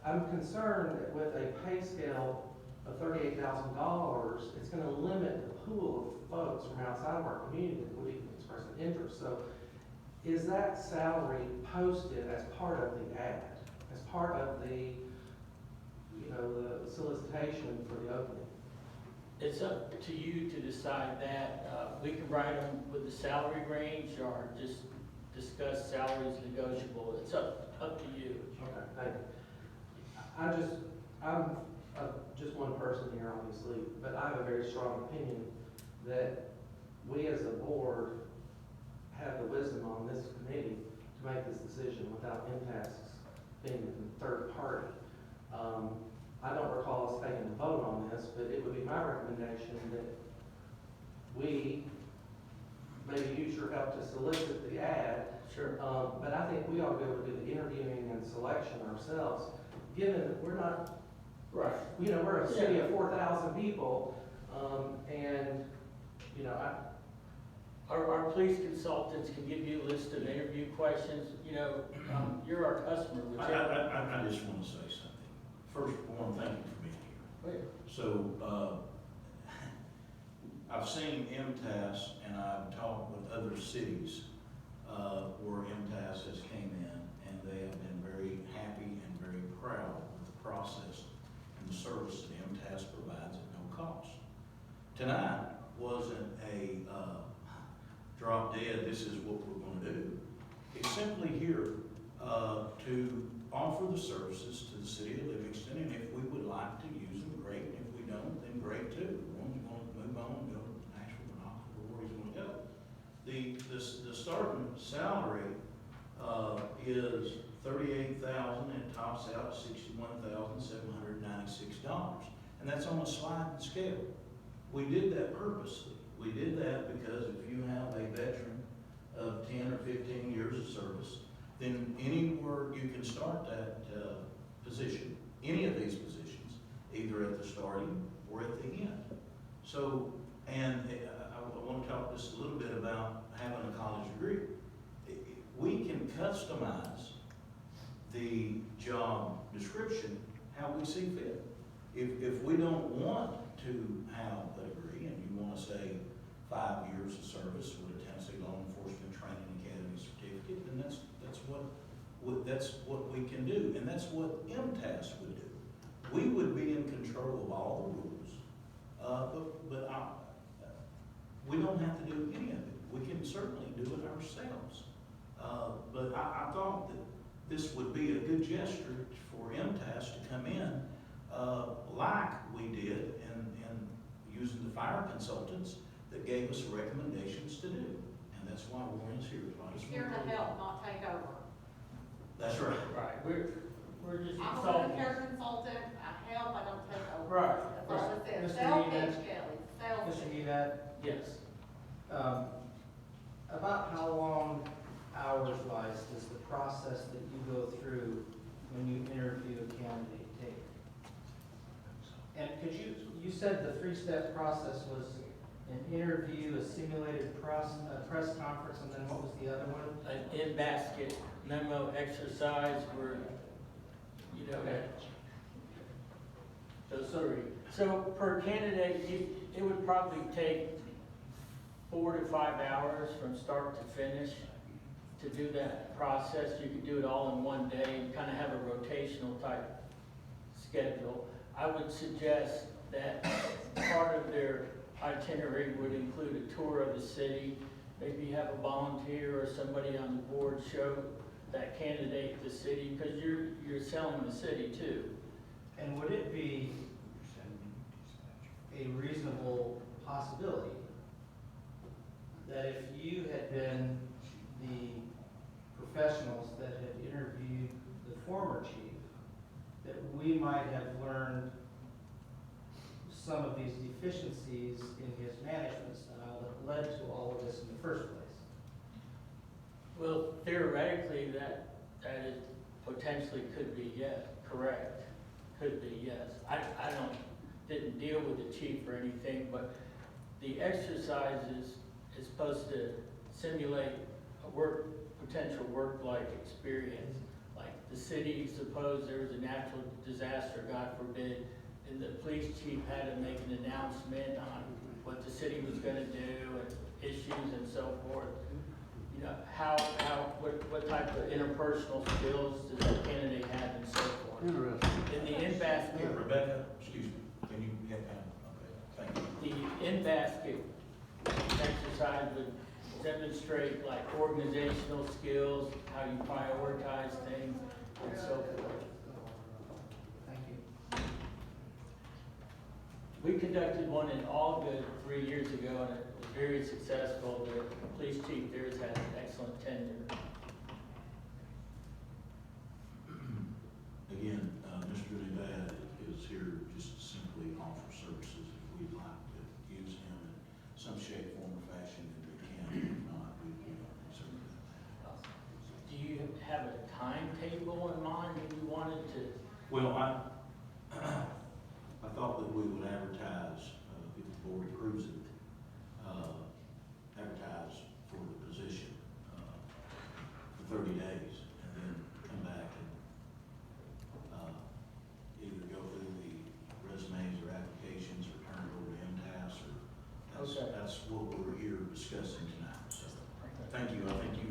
I'm concerned that with a pay scale of $38,000, it's going to limit the pool of folks from outside of our community that would even express an interest. So is that salary posted as part of the ad, as part of the, the solicitation for the opening? It's up to you to decide that. We can write them with the salary range or just discuss salaries negotiable. It's up to you. Okay, thank you. I'm just one person here, obviously, but I have a very strong opinion that we as a board have the wisdom on this committee to make this decision without impacts being a third party. I don't recall us taking a vote on this, but it would be my recommendation that we maybe use your help to solicit the ad. Sure. But I think we ought to be able to do the interviewing and selection ourselves, given that we're not, Right. We're a city of 4,000 people, and, Our police consultants can give you a list of interview questions. You're our customer. I just want to say something. First, I want to thank you for being here. So, I've seen MTAS and I've talked with other cities where MTAS has came in, and they have been very happy and very proud of the process and the service that MTAS provides at no cost. Tonight wasn't a drop dead, this is what we're going to do. It's simply here to offer the services to the city of Livingston, and if we would like to use them, great. If we don't, then great too. One's going to move on and go to Nashville or Knoxville, where he's going to go. The starting salary is $38,000 and tops out at $61,796, and that's on a sliding scale. We did that purposely. We did that because if you have a veteran of 10 or 15 years of service, then anywhere you can start that position, any of these positions, either at the starting or at the end. So, and I want to talk just a little bit about having a college degree. We can customize the job description how we see fit. If we don't want to have a degree and you want to say 5 years of service with a Tennessee Law Enforcement Training Academy certificate, then that's what we can do, and that's what MTAS would do. We would be in control of all the rules, but we don't have to do any of it. We can certainly do it ourselves. But I thought that this would be a good gesture for MTAS to come in like we did in using the fire consultants that gave us recommendations to do. And that's why Warren is here. Here to help, not take over. That's right. Right. We're just I'm a consulting. care consultant, I help, I don't take Right, That's what it says, Mr. sales Evad. pitch, Kelly, sales Mr. pitch. Evad, yes. about how long, hours-wise, does the process that you go through when you interview a candidate take? And could you said the three-step process was an interview, a simulated press conference, and then what was the other one? An in-basket memo exercise where, you know, Okay. those three. So per candidate, it would probably take 4 to 5 hours from start to finish to do that process. You could do it all in one day and kind of have a rotational type schedule. I would suggest that part of their itinerary would include a tour of the city, maybe have a volunteer or somebody on the board show that candidate the city, because you're selling the city too. And would it be a reasonable possibility that if you had been the professionals that had interviewed the former chief, that we might have learned some of these deficiencies in his management style that led to all of this in the first place? Well, theoretically, that is potentially could be, yes, correct. Could be, yes. I didn't deal with the chief or anything, but the exercise is supposed to simulate a potential work-like experience. Like the city, suppose there was a natural disaster, God forbid, and the police chief had to make an announcement on what the city was gonna do and issues and so forth. You know, what type of interpersonal skills does that candidate have and so forth. Interesting. In the in-basket, Rebecca, excuse me, can you get that? Okay, thank you. the in-basket exercise would demonstrate like organizational skills, how you prioritize things and so forth. Thank you. We conducted one in Algood 3 years ago, and it was very successful. The police chief there has had an excellent tenure. Again, Mr. Levad is here just to simply offer services. If we'd like to use him in some shape, form, or fashion, then we can. If not, we certainly. Do you have a timetable in mind when you wanted to? Well, I thought that we would advertise, if the board approves it, advertise for the position, for 30 days, and then come back and, either go through the resumes or applications, or turn it over to MTS, or Okay. that's what we're here discussing tonight, so, thank you, I think you,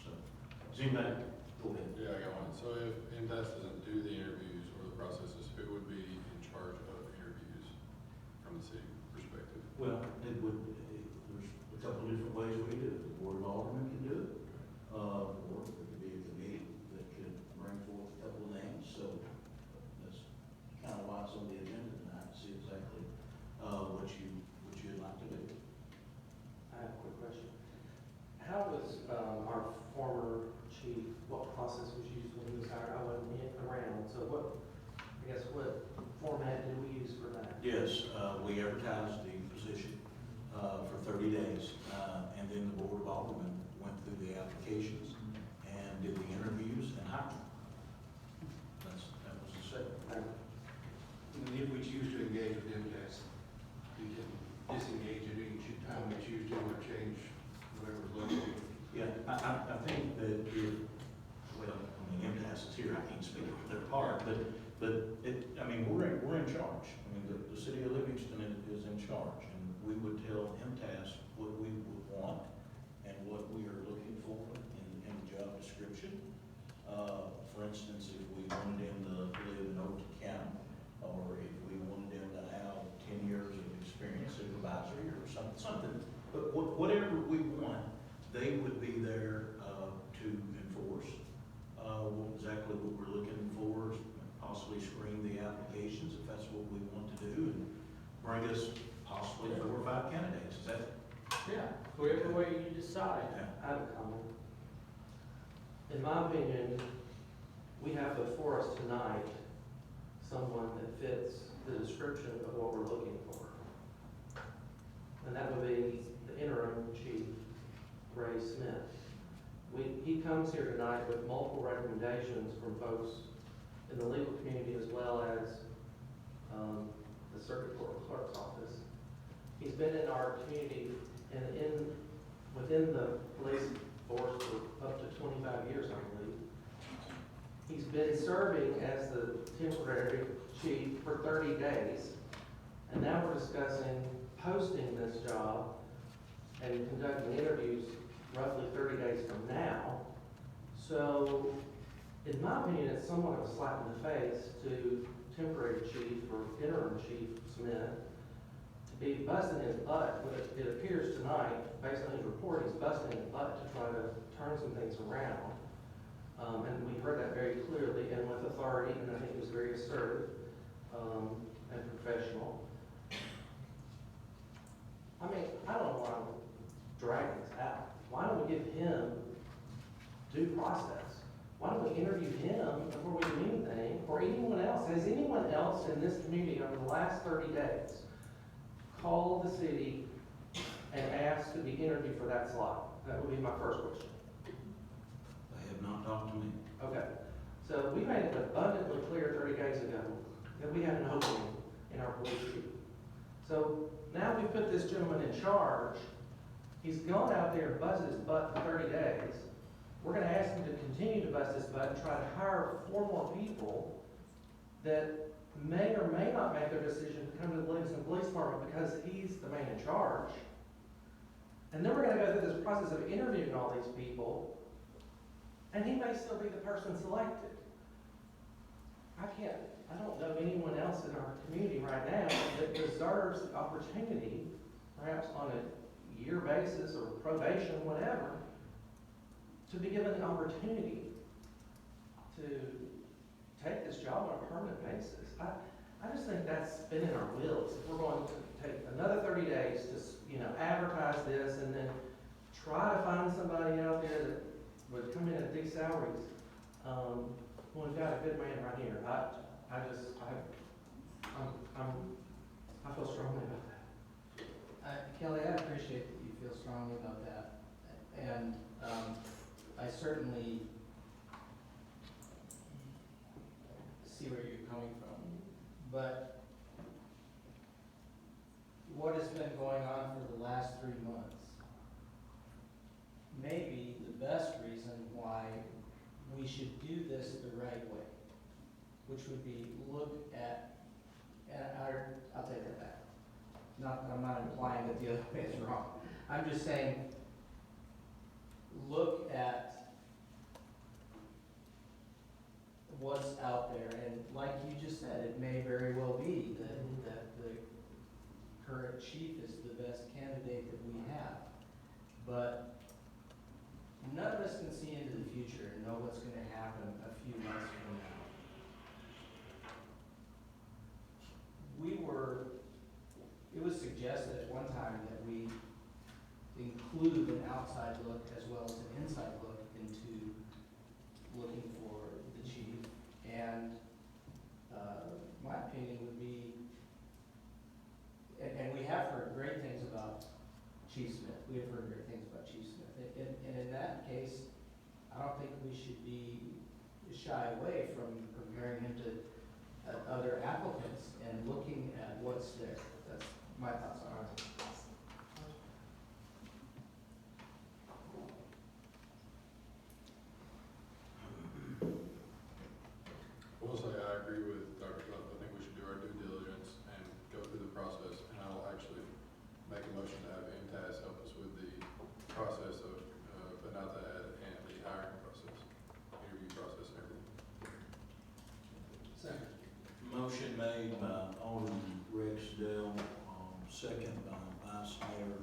so, does anybody, go ahead. Yeah, I got one. So if MTS doesn't do the interviews or the processes, who would be in charge of interviews from the city perspective? Well, it would, there's a couple of different ways we do it. The board of aldermen can do it, or it could be a committee that could bring forth a couple of names. So that's kind of why it's on the agenda tonight, to see exactly, what you'd like to do. I have a quick question. How was, our former chief, what process was used when he was hired? I wasn't around, so what format did we use for that? Yes, we advertised the position, for 30 days, and then the board of aldermen went through the applications and did the interviews and hired. That was the second. And if we choose to engage with MTS, we can disengage at any time we choose to, or change whatever's located. Yeah, I think that if, well, I mean, MTS is here, I can't speak for their part, but it, I mean, we're in charge. I mean, the city of Livingston is in charge, and we would tell MTS what we would want and what we are looking for in the job description. For instance, if we wanted them to live in Overton County, or if we wanted them to have 10 years of experience supervisory or something, but whatever we want, they would be there to enforce exactly what we're looking for, possibly screen the applications if that's what we want to do, and bring us possibly 4 or 5 candidates. Is that? Yeah, whatever way you decide. I have a comment. In my opinion, we have before us tonight someone that fits the description of what we're looking for. And that would be the interim chief, Ray Smith. He comes here tonight with multiple recommendations from folks in the legal community as well as the circuit court clerk's office. He's been in our community and within the police force for up to 25 years, I believe. He's been serving as the temporary chief for 30 days, and now we're discussing posting this job and conducting interviews roughly 30 days from now. So, in my opinion, it's somewhat of a slap in the face to temporary chief or interim chief Smith to be busting his butt. What it appears tonight, based on his report, he's busting his butt to try to turn some things around. And we heard that very clearly and with authority, and I think he was very assertive and professional. I mean, I don't know why we're dragging this out. Why don't we give him due process? Why don't we interview him before we do anything, or anyone else? Has anyone else in this community over the last 30 days called the city and asked to be interviewed for that slot? That would be my first question. They have not talked to me. Okay, so we made it abundantly clear 30 days ago that we had an opening in our police chief. So now we put this gentleman in charge. He's gone out there and busted his butt for 30 days. We're gonna ask him to continue to bust his butt and try to hire 4 more people that may or may not make their decision to come to the Livingston Police Department because he's the man in charge. And then we're gonna go through this process of interviewing all these people, and he may still be the person selected. I don't know anyone else in our community right now that deserves the opportunity, perhaps on a year basis or probation, whatever, to be given the opportunity to take this job on a permanent basis. I just think that's spinning our wheels. If we're going to take another 30 days to, advertise this and then try to find somebody out there that would come in at these salaries, well, we've got a good man right here. I feel strongly about that. Kelly, I appreciate that you feel strongly about that. And I certainly see where you're coming from. But what has been going on for the last 3 months may be the best reason why we should do this the right way, which would be look at, and I'll take that back. I'm not implying that the other way is wrong. I'm just saying, look at what's out there, and like you just said, it may very well be that the current chief is the best candidate that we have. But none of us can see into the future and know what's going to happen a few months from now. It was suggested at one time that we include an outside look as well as an inside look into looking for the chief. And my opinion would be, and we have heard great things about Chief Smith. We have heard great things about Chief Smith. And in that case, I don't think we should be shy away from comparing him to other applicants and looking at what's there. That's my thoughts on it. I will say I agree with Dr. Cluff. I think we should do our due diligence and go through the process, and I will actually make a motion to have MTAS help us with the process of putting out the ad and the hiring process, interview process and everything. Second. Motion made by Alderman Rex Dell, second by Vice Mayor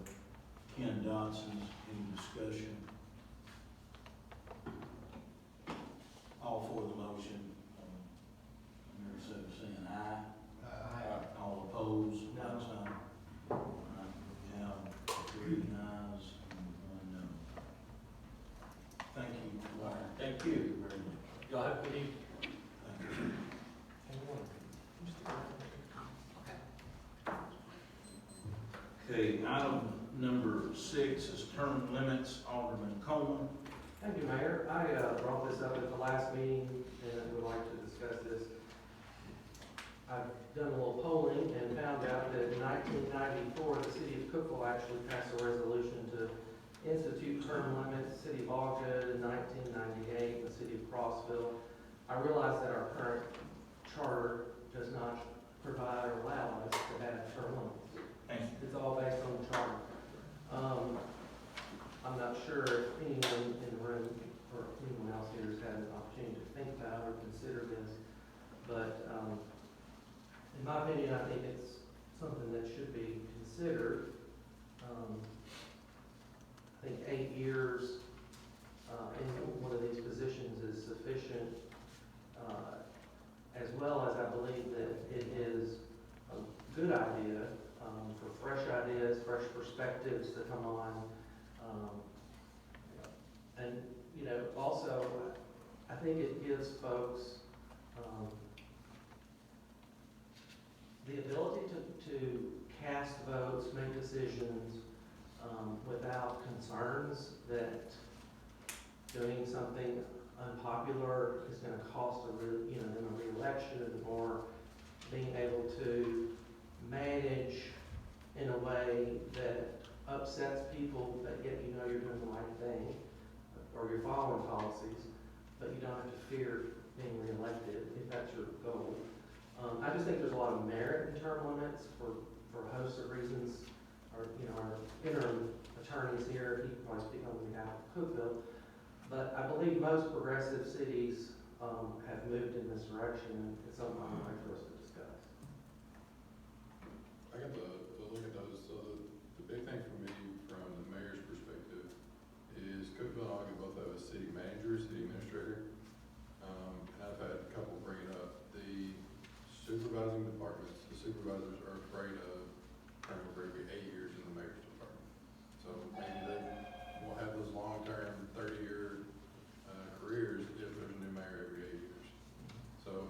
Ken Dodson. Any discussion? All for the motion, Mayor Sutton saying aye. Aye. All opposed? No. Like sign. All right, we have 3 ayes and 1 no. Thank you, Warren. Thank you. Very much. Y'all have a good evening. Thank you. Okay, item number 6 is term limits. Alderman Coleman. Thank you, Mayor. I brought this up at the last meeting and would like to discuss this. I've done a little polling and found out that in 1994, the city of Cookeville actually passed a resolution to institute term limits. City of Alga in 1998, the city of Crossville. I realize that our current charter does not provide or allow us to have term limits. Thank you. It's all based on the charter. I'm not sure if anyone in the room or anyone else here has had an opportunity to think about or consider this, but in my opinion, I think it's something that should be considered. I think 8 years in one of these positions is sufficient, as well as I believe that it is a good idea for fresh ideas, fresh perspectives to come on. And, you know, also, I think it gives folks the ability to cast votes, make decisions without concerns that doing something unpopular is going to cost them a re-election, or being able to manage in a way that upsets people, but yet you know you're doing the right thing, or you're following policies, but you don't have to fear being reelected if that's your goal. I just think there's a lot of merit in term limits for a host of reasons. Our interim attorneys here, he can probably speak on behalf of Cookeville, but I believe most progressive cities have moved in this direction, and it's something I would like for us to discuss. I got to look at those. So the big thing for me from the mayor's perspective is Cookeville and Ogden both have a city manager, city administrator. And I've had a couple bring it up. The supervising departments, the supervisors are afraid of turning over every 8 years in the mayor's department. So maybe they won't have those long-term 30-year careers if there's a new mayor every 8 years. So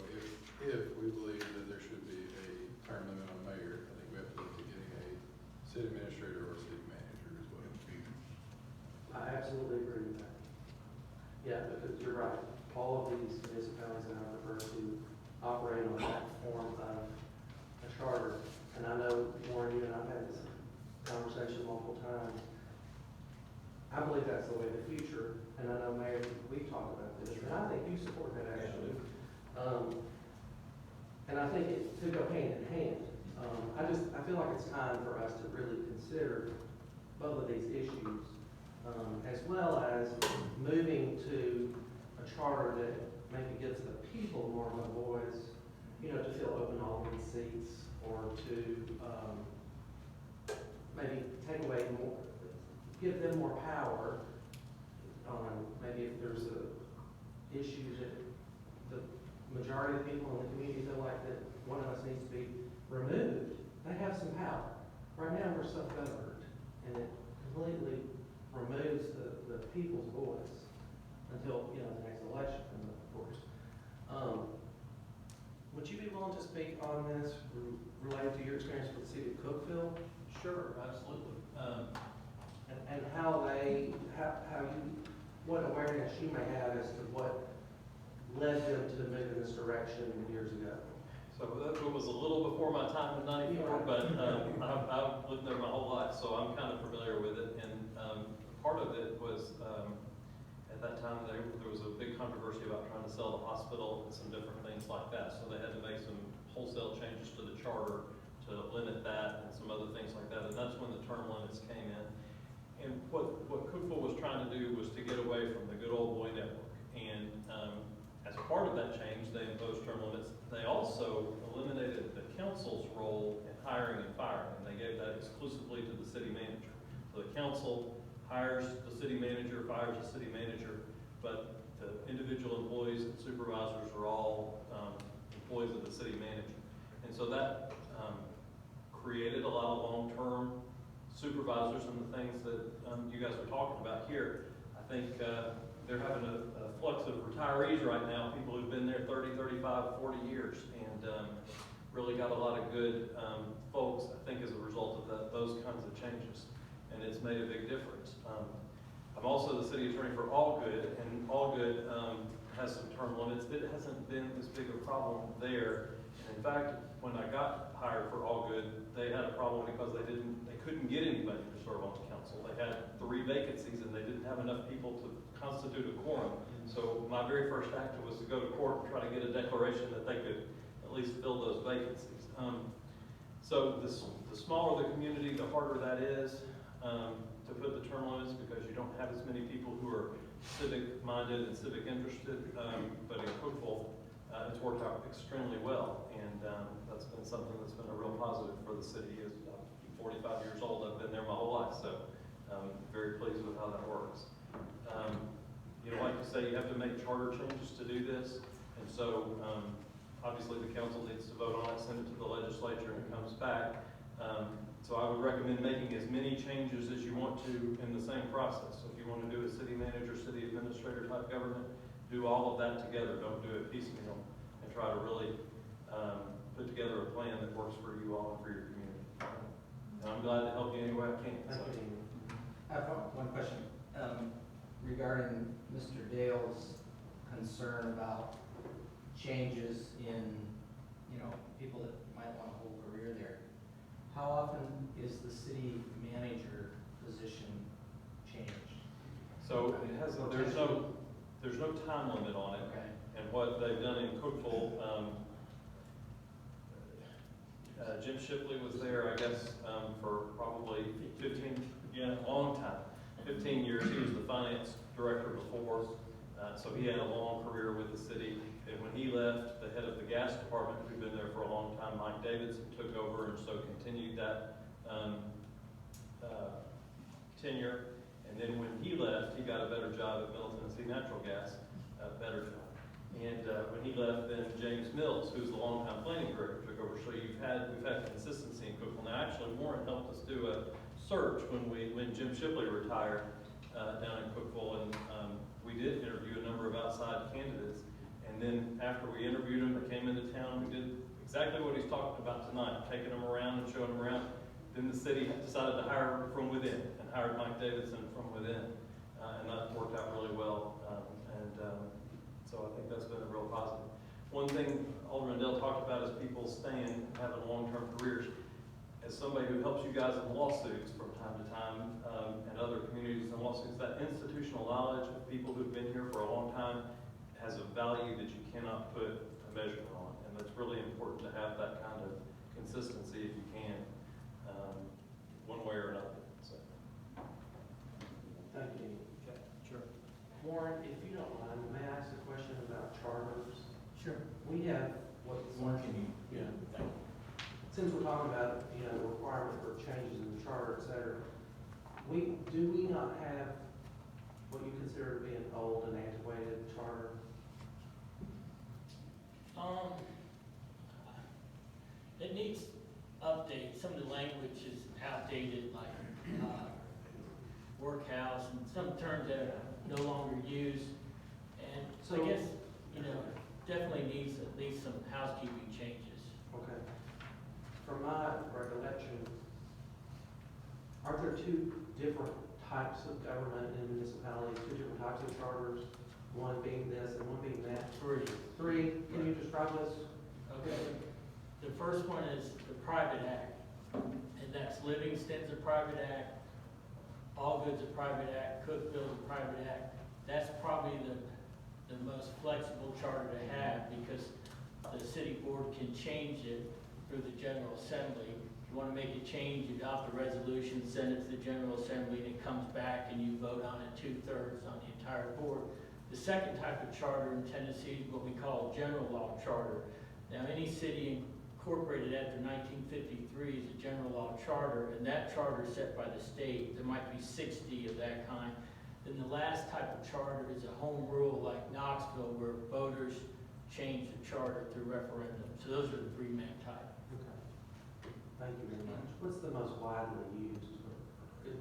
if we believe that there should be a term limit on mayor, I think we have to look at getting a city administrator or a city manager as well. I absolutely agree with that. Yeah, because you're right. All of these municipalities that I refer to operate on that form of a charter. And I know, Warren, you and I've had this conversation multiple times. I believe that's the way of the future. And I know, Mayor, we've talked about this, and I think you support that actually. And I think it could go hand in hand. I feel like it's time for us to really consider both of these issues, as well as moving to a charter that maybe gives the people more of a voice, to fill open all of these seats, or to maybe take away more, give them more power on maybe if there's a issue that the majority of the people in the community feel like that one of us needs to be removed, they have some power. Right now, we're self-governed, and it completely removes the people's voice until, the next election, of course. Would you be willing to speak on this related to your experience with the city of Cookeville? Sure, absolutely. And what awareness you may have as to what led them to move in this direction years ago? So that was a little before my time in '94, but I've lived there my whole life, so I'm kind of familiar with it. And part of it was, at that time, there was a big controversy about trying to sell the hospital and some different things like that. So they had to make some wholesale changes to the charter to limit that and some other things like that. And that's when the term limits came in. And what Cookeville was trying to do was to get away from the good old boy network. And as part of that change, they imposed term limits. They also eliminated the council's role in hiring and firing, and they gave that exclusively to the city manager. So the council hires the city manager, fires the city manager, but the individual employees and supervisors are all employees of the city manager. And so that created a lot of long-term supervisors and the things that you guys are talking about here. I think they're having a flux of retirees right now, people who've been there 30, 35, 40 years. And really got a lot of good folks, I think, as a result of those kinds of changes, and it's made a big difference. I'm also the city attorney for Allgood, and Allgood has some term limits. It hasn't been as big a problem there. And in fact, when I got hired for Allgood, they had a problem because they couldn't get anybody to serve on the council. They had 3 vacancies and they didn't have enough people to constitute a quorum. So my very first act was to go to court and try to get a declaration that they could at least fill those vacancies. So the smaller the community, the harder that is to put the term limits, because you don't have as many people who are civic-minded and civic interested. But in Cookeville, it's worked out extremely well, and that's been something that's been a real positive for the city. As I'm 45 years old, I've been there my whole life, so I'm very pleased with how that works. Like you say, you have to make charter changes to do this, and so obviously the council needs to vote on it, send it to the legislature, and it comes back. So I would recommend making as many changes as you want to in the same process. So if you want to do a city manager, city administrator type government, do all of that together. Don't do it piecemeal, and try to really put together a plan that works for you all and for your community. And I'm glad to help you any way I can. Thank you. I have one question regarding Mr. Dale's concern about changes in, people that might want a whole career there. How often is the city manager position changed? So it has, there's no time limit on it. Okay. And what they've done in Cookeville, Jim Shipley was there, I guess, for probably 15, a long time, 15 years. He was the finance director before, so he had a long career with the city. And when he left, the head of the gas department, who'd been there for a long time, Mike Davidson, took over and so continued that tenure. And then when he left, he got a better job at Middle Tennessee Natural Gas, a better job. And when he left, then James Mills, who's the longtime planning director, took over. So we've had consistency in Cookeville. Now, actually, Warren helped us do a search when Jim Shipley retired down in Cookeville, and we did interview a number of outside candidates. And then after we interviewed them, they came into town. We did exactly what he's talking about tonight, taking them around and showing them around. Then the city decided to hire from within and hired Mike Davidson from within, and that worked out really well. So I think that's been a real positive. One thing Alderman Dale talked about is people staying and having long-term careers. As somebody who helps you guys in lawsuits from time to time, and other communities in lawsuits, that institutional knowledge of people who've been here for a long time has a value that you cannot put a measurement on. And it's really important to have that kind of consistency if you can, one way or another. So. Thank you. Okay, sure. Warren, if you don't mind, may I ask a question about charters? Sure. We have what's since we're talking about, the requirement for changes in the charter, et cetera, do we not have what you consider to be an old and antiquated charter? It needs update. Some of the language is outdated, like workhouse, and some terms that are no longer used. And so I guess, definitely needs at least some housekeeping changes. Okay. From my recollection, aren't there 2 different types of government in municipalities, 2 different types of charters, one being this and one being that? 3. Can you describe those? Okay. The first one is the private act, and that's Livingston's a private act, Allgood's a private act, Cookeville's a private act. That's probably the most flexible charter to have, because the city board can change it through the General Assembly. If you want to make a change, you adopt a resolution, send it to the General Assembly, and it comes back and you vote on it 2/3 on the entire board. The second type of charter in Tennessee is what we call a general law charter. Now, any city incorporated after 1953 is a general law charter, and that charter is set by the state. There might be 60 of that kind. Then the last type of charter is a home rule like Knoxville, where voters change the charter through referendum. So those are the 3 main types. Okay. Thank you very much. What's the most widely used?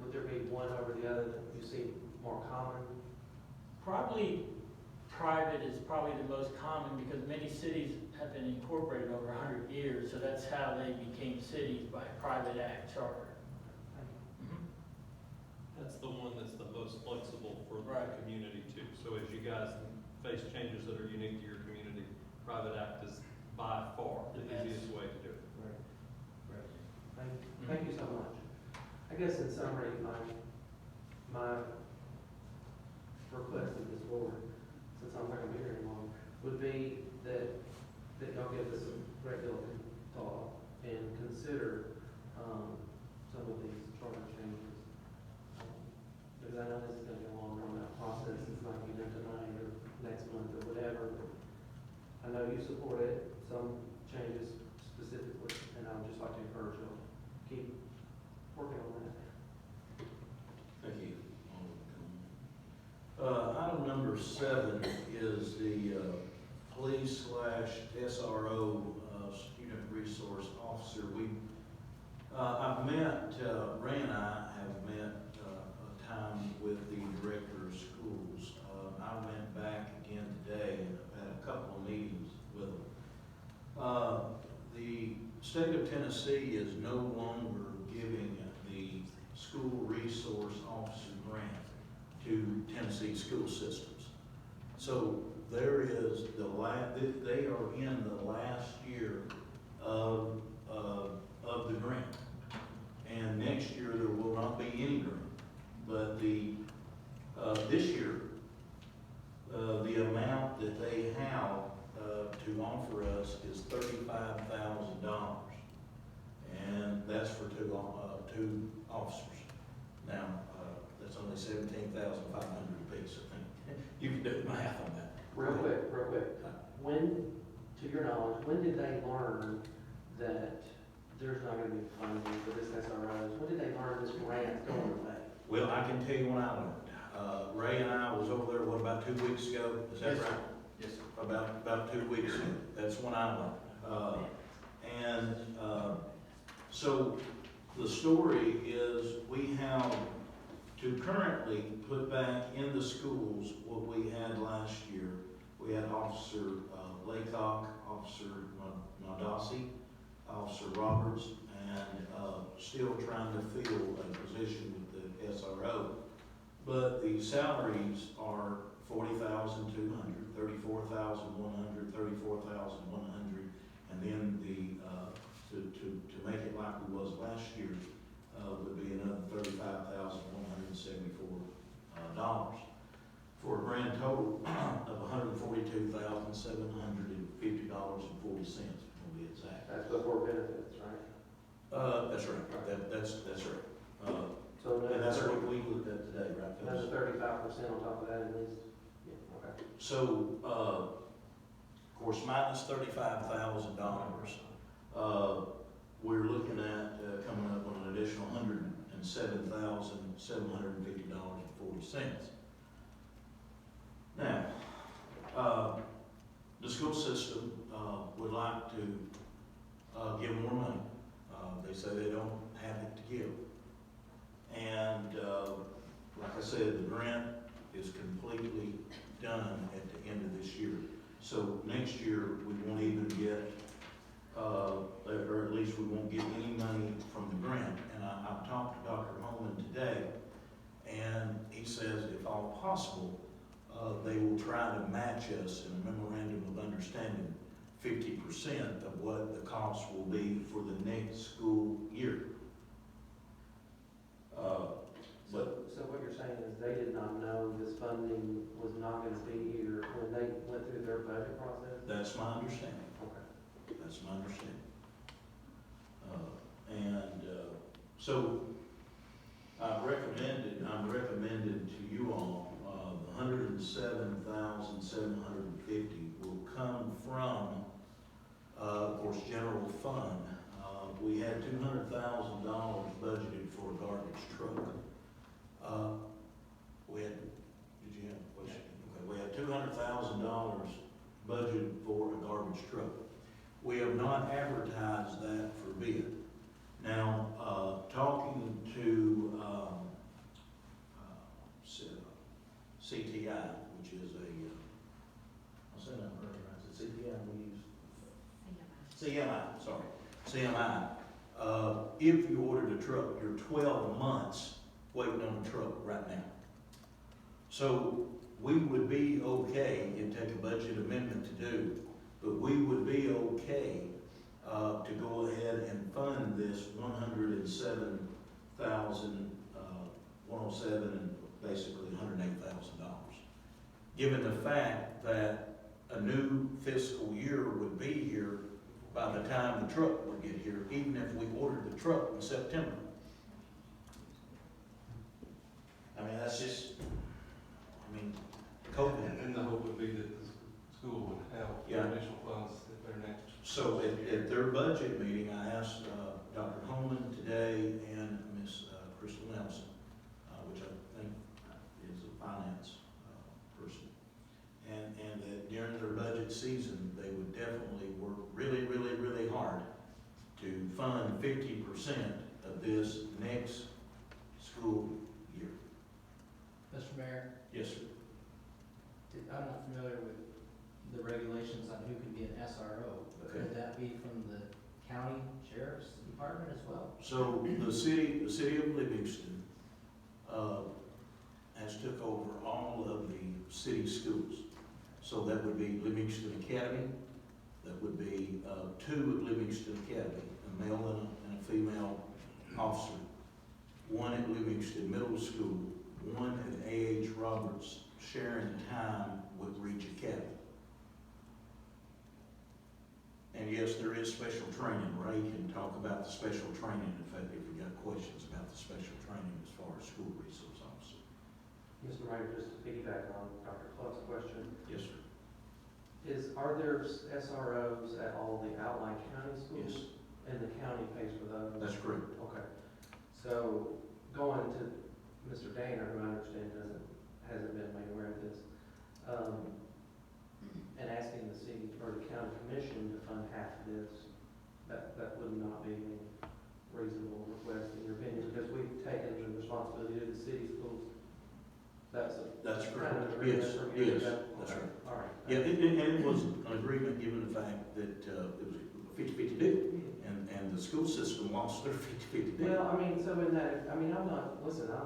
Would there be one over the other that you see more common? Probably private is probably the most common because many cities have been incorporated over 100 years, so that's how they became cities, by private act charter. That's the one that's the most flexible for the Right. community too. So as you guys face changes that are unique to your community, private act is by far the Yes. easiest way to do it. Thank you so much. I guess in summary, my request of this board, since I'm not gonna be here anymore, would be that y'all give this a great deal of thought and consider, some of these charter changes. Because I know this is gonna be a long drawn out process, it's not gonna be done tonight or next month or whatever, but I know you support it, some changes specifically, and I would just like to encourage you to keep working on that. Thank you. Item number 7 is the police/SRO student resource officer. I've met, Ray and I have met a time with the director of schools. I went back again today and had a couple of meetings with them. The state of Tennessee is no longer giving the school resource officer grant to Tennessee school systems. So there is they are in the last year of the grant. And next year there will not be any grant. But this year, the amount that they have to offer us is $35,000. And that's for two officers. Now, that's only $17,500 apiece, I think. You can do the math on that. Real quick. When, to your knowledge, when did they learn that there's not gonna be funding for this SROs? When did they learn this grant's going away? Well, I can tell you when I learned. Ray and I was over there, about 2 weeks ago? Is that right? Yes, sir. About 2 weeks ago. That's when I learned. So the story is we have to currently put back in the schools what we had last year. We had Officer Laycock, Officer Nadasi, Officer Roberts, and still trying to fill a position with the SRO. But the salaries are $40,200, $34,100, $34,100, and then to make it like it was last year would be another $35,174 for a grand total of $142,750.40 to be exact. That's before benefits, right? That's right. That's right. So And that's what we looked at today, right, another Phyllis? 35% on top of that at least? Yeah, okay. So, of course, minus $35,000, we're looking at coming up on an additional $107,750.40. Now, the school system would like to give more money. They say they don't have it to give. And like I said, the grant is completely done at the end of this year. So next year, we won't even get, or at least we won't get any money from the grant. And I've talked to Dr. Holman today, and he says if all possible, they will try to match us in a memorandum of understanding 50% of what the cost will be for the next school year. So what you're saying is they did not know this funding was not gonna be here when they went through their budget process? That's my understanding. Okay. That's my understanding. So I'm recommended to you all, the $107,750 will come from, of course, general fund. We had $200,000 budgeted for a garbage truck. Did you have a question? Okay, we had $200,000 budgeted for a garbage truck. We have not advertised that for bid. Now, talking to CTI, which is a CMI. If you ordered a truck, you're 12 months waiting on a truck right now. So we would be okay, it'd take a budget amendment to do, but we would be okay to go ahead and fund this $107,107 and basically $108,000. Given the fact that a new fiscal year would be here by the time the truck would get here, even if we ordered the truck in September. I mean, that's just, COVID. And the hope would be that the school would have additional funds at their next. So at their budget meeting, I asked Dr. Holman today and Ms. Crystal Nelson, which I think is a finance person, and that during their budget season, they would definitely work really, really, really hard to fund 50% of this next school year. Mr. Mayor, Yes, sir. I'm not familiar with the regulations on who can be an SRO, but Okay. would that be from the county sheriff's department as well? So the city of Livingston has took over all of the city schools. So that would be Livingston Academy, that would be 2 at Livingston Academy, a male and a female officer. 1 at Livingston Middle School, 1 at A.H. Roberts, sharing time with Reach Academy. And yes, there is special training. Ray can talk about the special training if you got questions about the special training as far as school resource officer. Mr. Mayor, just to piggyback on Dr. Cluck's question, Yes, sir. are there SROs at all the outlying county schools? Yes, And the county pays for those? that's correct. Okay. So going to Mr. Daner, who I understand hasn't been made aware of this, and asking the city or the county commission to fund half of this, that would not be a reasonable request in your opinion, because we've taken the responsibility of the city schools. That's correct. kind of an agreement Yes, from you. yes, Okay. that's right. All right. Yeah, and it was an agreement given the fact that it was a 50-50 deal, and the school system lost their 50-50 deal. Well, I mean, so in that, I'm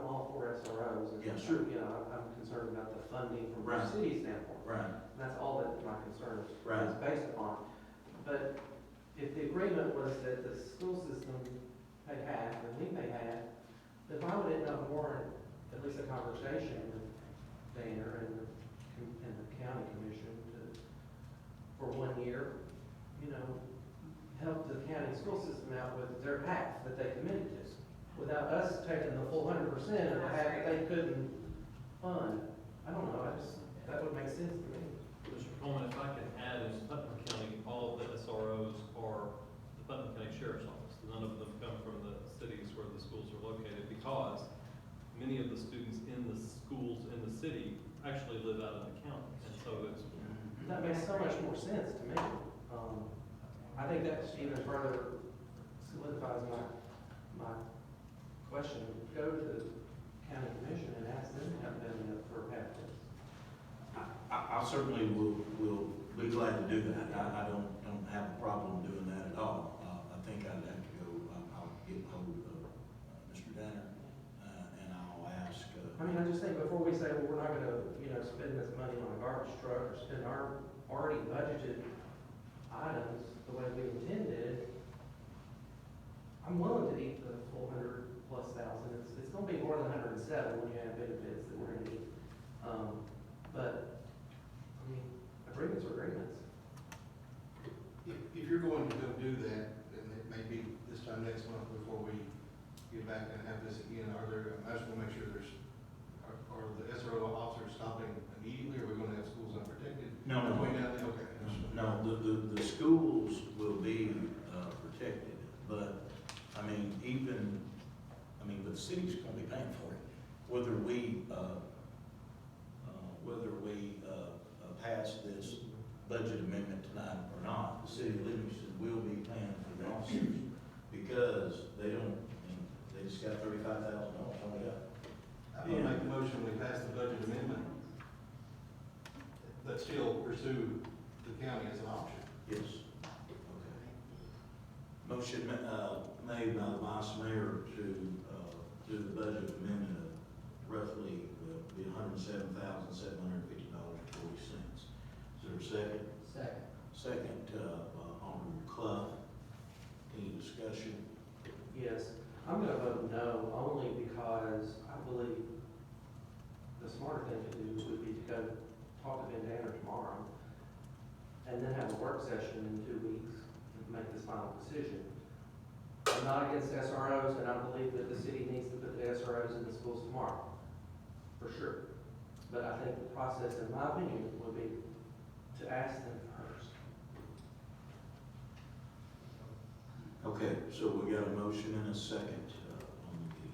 all for SROs. And, Yeah, sure. I'm concerned about the funding from Right. the city standpoint. Right. And that's all that my concern is Right. based upon. But if the agreement was that the school system paid half and we pay half, then why would it not warrant at least a conversation with Dana and the county commission for 1 year, help the county school system out with their half that they committed to, without us taking the full 100% of the half that they couldn't fund? I don't know, that would make sense to me. Mr. Coleman, if I can add, in Putnam County, all of the SROs are the Putnam County Sheriff's Office. None of them come from the cities where the schools are located, because many of the students in the schools in the city actually live out of the county. And so it's, That makes so much more sense to me. I think that even further solidifies my question. Go to the county commission and ask them to have them up for half this. I certainly will be glad to do that. I don't have a problem doing that at all. I think I'd have to go, I'll get hold of Mr. Danner, and I'll ask. I just think before we say, well, we're not gonna, spend this money on a garbage truck or spend our already budgeted items the way we intended, I'm willing to eat the full $100,000+. It's gonna be more than 107 when you have benefits that we're gonna eat. But, agreements are agreements. If you're going to go do that, then it may be this time next month before we get back and have this again. I just want to make sure are the SRO officers stopping immediately, or are we going to have schools unprotected? No. Okay. No, the schools will be protected, but, but the city's gonna be paying for it. Whether we pass this budget amendment tonight or not, the city of Livingston will be paying for the officers, because they just got $35,000 on it. I'm going to make the motion, we pass the budget amendment, but still pursue the county as an option. Yes. Okay. Motion, made by the vice mayor to, do the budget amendment of roughly, be $107,750.40. Is there a second? Second. Second, Alderman Clough. Any discussion? Yes, I'm gonna vote no, only because I believe the smarter thing to do would be to go talk to Ben Danner tomorrow, and then have a work session in 2 weeks to make this final decision. I'm not against SROs, and I believe that the city needs to put the SROs in the schools tomorrow, for sure. But I think the process, in my opinion, would be to ask them first. Okay, so we got a motion and a second, on the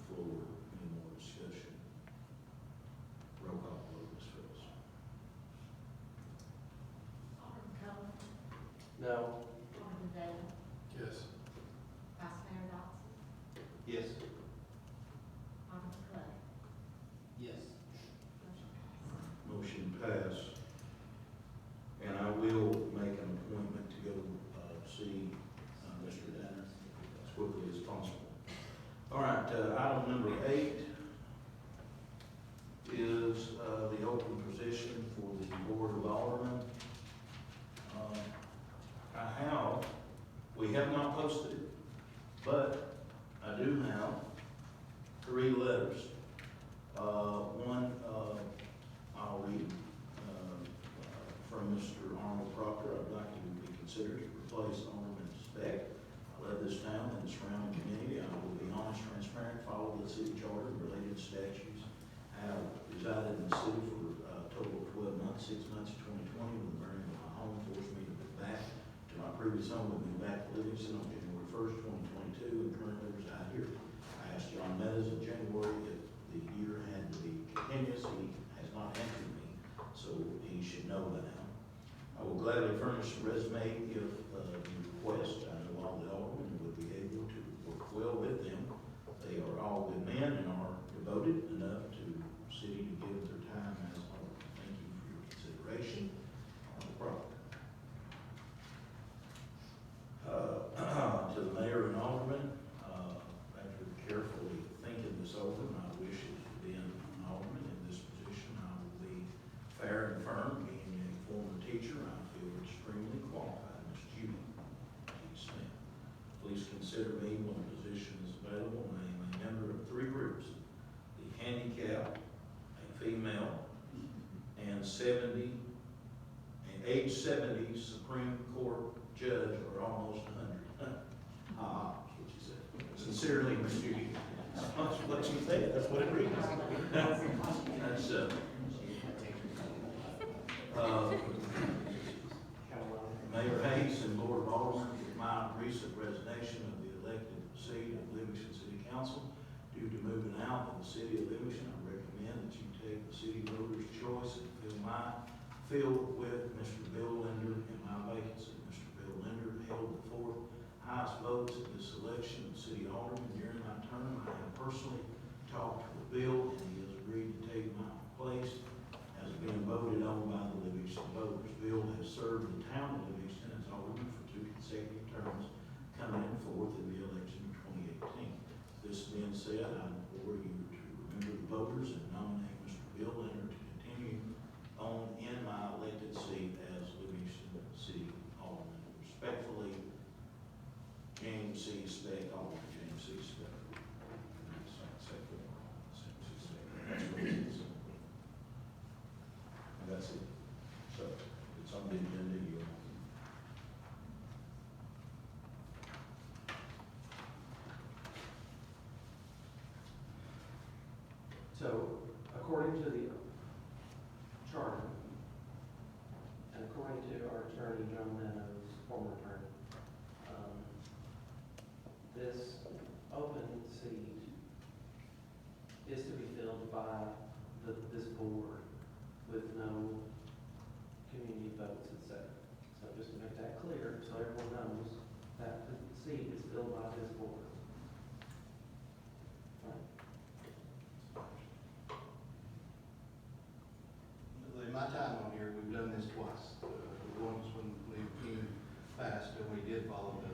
floor. Any more discussion? Roll call, vote, Ms. Phillips. Alderman Cohen, No. Alderman Dale, Yes. Vice Mayor Dotson, Yes. Alderman Clay. Yes. Motion Motion passed. passed. And I will make an appointment to go, see, Mr. Danner as quickly as possible. All right, item number 8 is, the open position for the Board of Aldermen. We have not posted it, but I do have 3 letters. One, I'll read, from Mr. Arnold Proctor. I'd like to be considered to replace Alderman Speck. I love this town and the surrounding community. I will be honest, transparent, follow the city charter and related statutes. I have resided in the city for a total of 12 months, 6 months in 2020, when the burning of my home forced me to move back to my previous home. We moved back to Livingston on January 1st, 2022, and currently reside here. I asked John Meadows in January if the year had to be continuous. He has not answered me, so he should know by now. I will gladly furnish a resume if you request. I know all the aldermen would be able to work well with them. They are all good men and are devoted enough to the city to give their time as aldermen. Thank you for your consideration on the project. To the mayor and aldermen, after carefully thinking this over, my wish is to be an alderman in this position. I will be fair and firm. Being a former teacher, I feel extremely qualified. Ms. Judy Smith. Please consider me when the position is available. I am a member of 3 groups: the handicapped, a female, and age 70 Supreme Court judge, or almost 100. What you said. Sincerely, Ms. Judy. What you think, that's what it reads. That's, Mayor Hayes and Board of Aldermen, with my recent resignation of the elected seat of Livingston City Council, due to moving out of the city of Livingston, I recommend that you take the city voters' choice and fill with Mr. Bill Linder in my vacancy. Mr. Bill Linder held the 4th highest votes in this election of city alderman during my term. I have personally talked with Bill, and he has agreed to take my place as being voted on by the Livingston voters. Bill has served the town of Livingston as alderman for 2 consecutive terms, coming in 4th in the election of 2018. This being said, I implore you to remember the voters and nominate Mr. Bill Linder to continue on in my elected seat as Livingston City Alderman. Respectfully, James C. Speck, Alderman James C. Speck. That's it. So, it's on the agenda, you So, according to the charter, and according to our attorney, John Meadows, former attorney, this open seat is to be filled by this board with no community votes, etc. So just to make that clear, so everyone knows that the seat is filled by this board. Right? passed, and we did follow the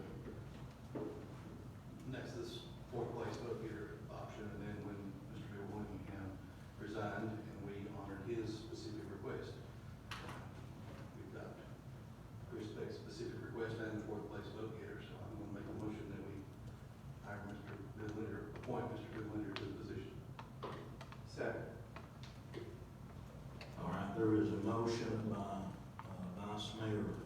Nexus fourth place vote getter option, and then when Mr. Bill Willingham resigned, and we honored his specific request. We've got, we respect specific request and the fourth place vote getter, so I'm gonna make a motion that we hire Mr. Bill Linder, appoint Mr. Bill Linder to the position. Second. All right, there is a motion by Vice Mayor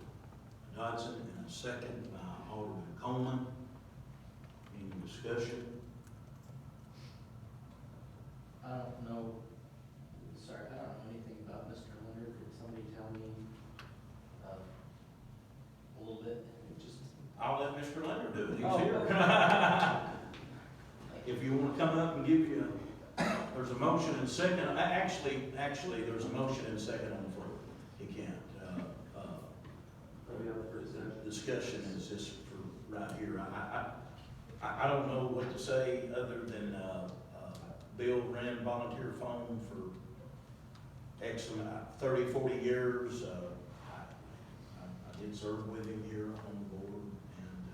Dodson and a second by Alderman Coleman. Any discussion? I don't know, sorry, I don't know anything about Mr. Leonard. Could somebody tell me, a little bit? Just. I'll let Mr. Leonard do it, he's Oh, here. okay. If you want to come up and give you, there's a motion and second, actually, there's a motion and second on the floor. You can't, discussion is just for right here. I don't know what to say other than, Bill ran volunteer phone for X amount, 30, 40 years. I did serve with him here on the board, and,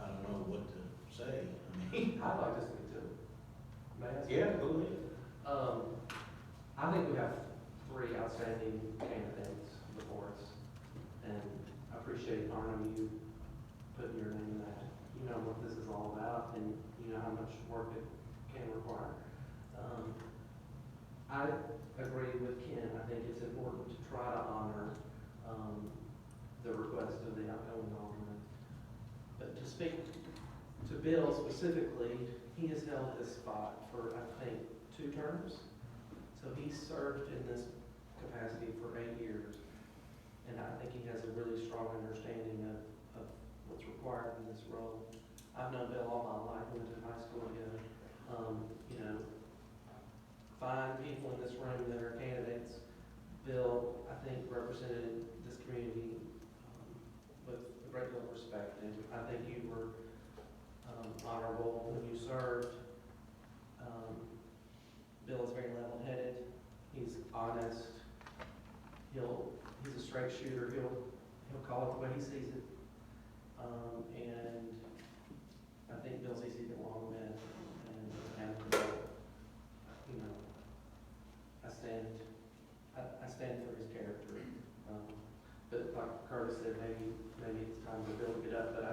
I don't know what to say. I mean, I'd like to speak to it. May I speak? yeah, go ahead. I think we have 3 outstanding candidates before us, and I appreciate, Arnhem, you putting your name in that. You know what this is all about, and you know how much work it can require. I agree with Ken. I think it's important to try to honor the request of the outgoing alderman. But to speak to Bill specifically, he has held this spot for, I think, 2 terms. So he served in this capacity for 8 years. And I think he has a really strong understanding of what's required in this role. I've known Bill all my life. We went to high school together. You know, fine people in this room that are candidates. Bill, I think, represented this community with a great deal of respect. And I think you were honorable when you served. Bill is very level-headed. He's honest. He's a straight shooter. He'll call it the way he sees it. And I think Bill's easy to get along with. And you know, I stand for his character. But like Curtis said, maybe it's time for Bill to get up. But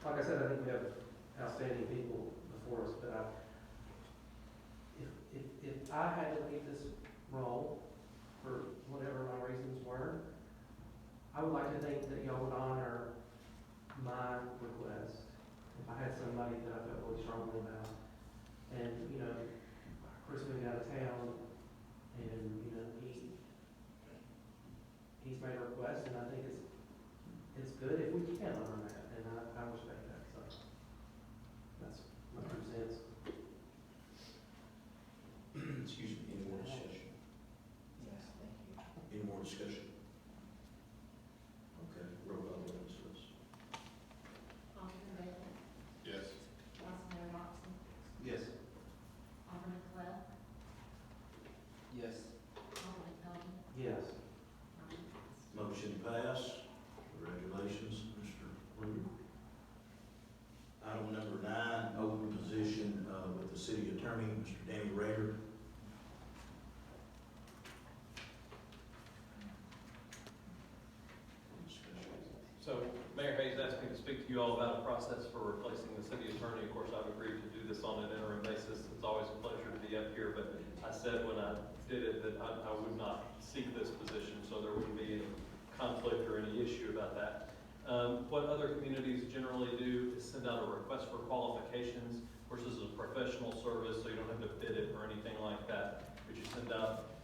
like I said, I think we have outstanding people before us. But if I had to leave this role, for whatever my reasons were, I would like to think that y'all would honor my request if I had somebody that I felt really strongly about. And, you know, Chris moved out of town, and, you know, he's made a request, and I think it's good if we can honor that, and I respect that, so that's my 2 cents. Excuse me, any more discussion? Yes, thank you. Any more discussion? Okay, roll call vote, please. Alderman Bailey? Yes. Vice Mayor Dodson? Yes. Alderman Clell? Yes. Alderman Coleman? Yes. Motion passed. Congratulations, Mr. Linder. Item number 9, open position with the city attorney, Mr. Danny Rader. So Mayor Hayes asked me to speak to you all about a process for replacing the city attorney. Of course, I've agreed to do this on an interim basis. It's always a pleasure to be up here, but I said when I did it that I would not seek this position, so there wouldn't be any conflict or any issue about that. What other communities generally do is send out a request for qualifications. Of course, this is a professional service, so you don't have to bid it or anything like that. But you send out,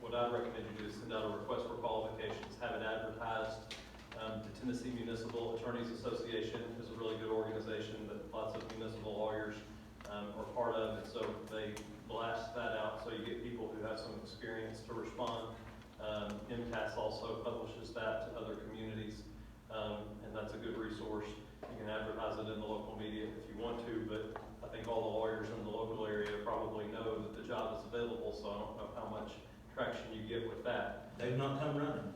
what I recommend you do is send out a request for qualifications, have it advertised. The Tennessee Municipal Attorneys Association is a really good organization that lots of municipal lawyers are part of, and so they blast that out so you get people who have some experience to respond. MTAS also publishes that to other communities, and that's a good resource. You can advertise it in the local media if you want to, but I think all the lawyers in the local area probably know that the job is available, so I don't know how much traction you get with that. They've not come running.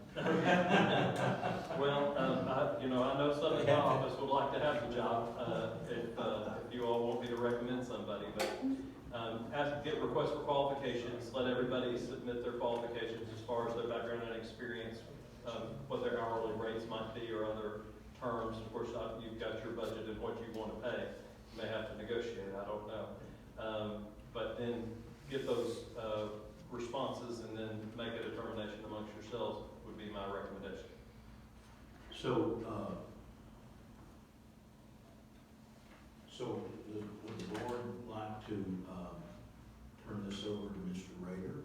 Well, I know some in the office would like to have the job, if you all want me to recommend somebody, but, get requests for qualifications, let everybody submit their qualifications as far as their background and experience, what their hourly rates might be or other terms. Of course, you've got your budget and what you want to pay. You may have to negotiate, I don't know. But then get those, responses and then make a determination amongst yourselves would be my recommendation. So, would the board like to, turn this over to Mr. Rader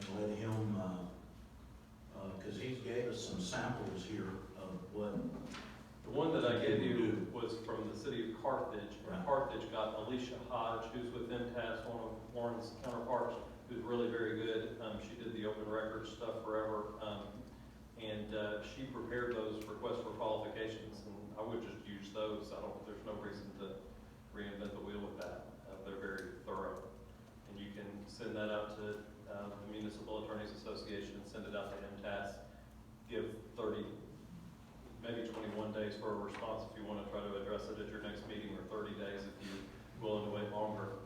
and let him, cause he gave us some samples here of what. The one that I gave you do. was from the city of Carthage. Right. Carthage got Alicia Hodge, who's with MTAS, one of Warren's counterparts, who's really very good. She did the open records stuff forever. And she prepared those requests for qualifications, and I would just use those. There's no reason to reinvent the wheel with that. They're very thorough. And you can send that out to the Municipal Attorneys Association, send it out to MTAS, give 30, maybe 21 days for a response if you want to try to address it at your next meeting, or 30 days if you're willing to wait longer.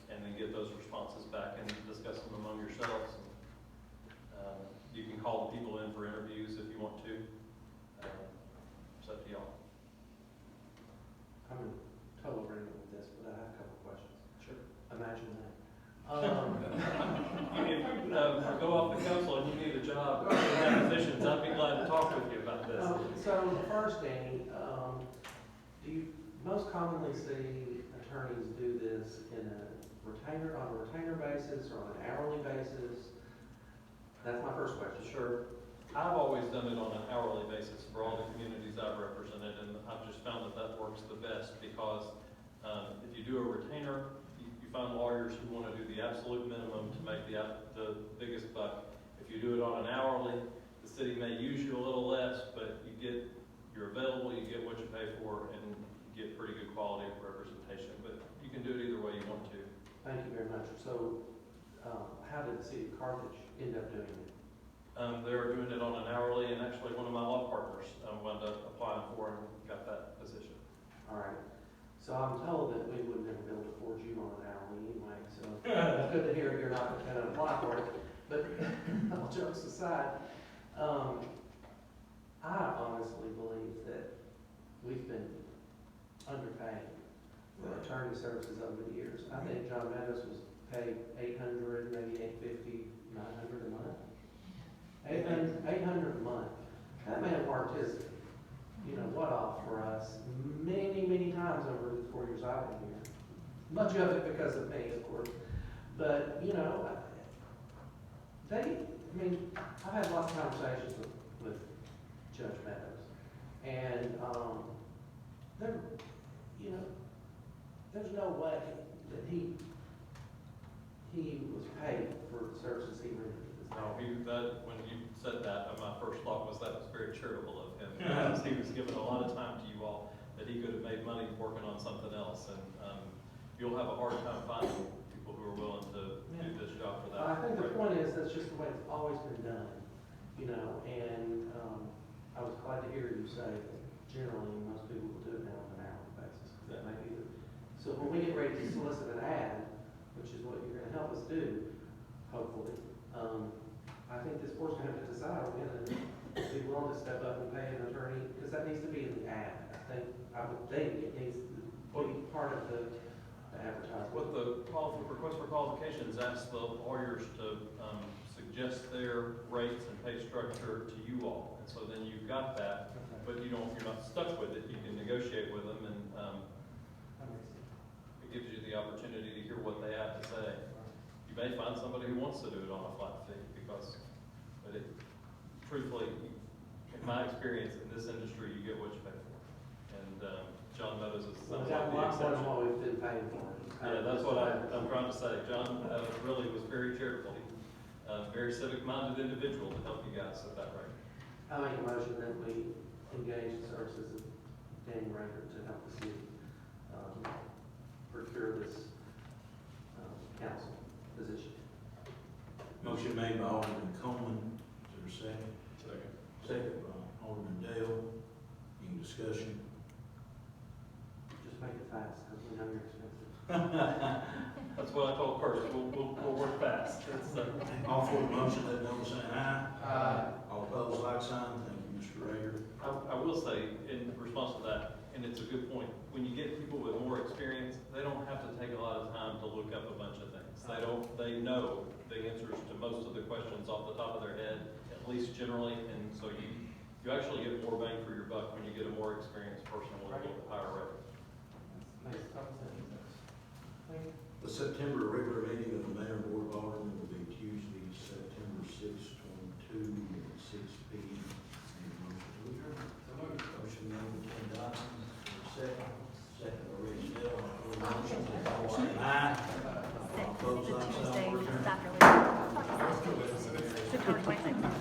And then get those responses back and discuss them among yourselves. You can call the people in for interviews if you want to. It's up to y'all. I'm in total agreement with this, but I have a couple questions. Sure. Imagine that. If you go off the council and you need a job in that positions, I'd be glad to talk with you about this. So first, Danny, do you most commonly see attorneys do this on a retainer basis or on an hourly basis? That's my first question. Sure. I've always done it on an hourly basis for all the communities I've represented, and I've just found that works the best because if you do a retainer, you find lawyers who want to do the absolute minimum to make the biggest buck. If you do it on an hourly, the city may use you a little less, but you're available, you get what you pay for, and you get pretty good quality of representation. But you can do it either way you want to. Thank you very much. So, how did the city of Carthage end up doing it? They were doing it on an hourly, and actually one of my law partners wound up applying for and got that position. All right. So I'm told that we would never be able to afford you on an hourly anyway, so it's good to hear you're not going to apply for it. But all jokes aside, I honestly believe that we've been underpaid for attorney services over the years. I think John Meadows was paid $800, maybe $850, $900 a month. $800 a month. That man worked his, what off for us many, many times over the 4 years I've been here. Much of it because of me, of course. But, I've had lots of conversations with Judge Meadows. And, there's no way that he was paid for the services he rendered. No, when you said that, my first thought was that was very charitable of him. Because he was giving a lot of time to you all that he could have made money working on something else. And you'll have a hard time finding people who are willing to do this job for that. I think the point is that's just the way it's always been done, and I was glad to hear you say that generally most people will do it now on an hourly basis. That may be so when we get ready to solicit an ad, which is what you're going to help us do, hopefully, I think this board's going to have to decide are we going to be willing to step up and pay an attorney, because that needs to be in the ad. I would think it needs to be part of the advertisement. What the request for qualifications asks the lawyers to suggest their rates and pay structure to you all, and so then you've got that, but you're not stuck with it. You can negotiate with them, and it gives you the opportunity to hear what they have to say. You may find somebody who wants to do it on a flat fee but truthfully, in my experience in this industry, you get what you pay for. And John Meadows is Well, sounds like the exception. what we've been paying for. Yeah, that's what I'm trying to say. John really was very charitable. Very civic-minded individual to help you guys at that rate. I make a motion that we engage the services of Danny Rader to help the city procure this council position. Motion made by Alderman Coleman, is there a second? Second. Second by Alderman Dale. Any discussion? Just make it fast, because we know you're expensive. That's what I told Curtis, we'll work fast. It's, All for the motion, let know by saying aye. Aye. All opposed, like sign. Thank you, Mr. Rager. I will say, in response to that, and it's a good point, when you get people with more experience, they don't have to take a lot of time to look up a bunch of things. They know the answers to most of the questions off the top of their head, at least generally, and so you actually get more bang for your buck when you get a more experienced person with a little bit higher rate. Makes total sense. The September regular meeting of the Mayor and Board of Aldermen will be Tuesday, September 6, 22, at 6 p.m. Motion made by Ken Dodson, second by Reggie Dale. All for the motion, all saying aye. All opposed, The like sign. Tuesday We're adjourned. after Labor Day. September 26th.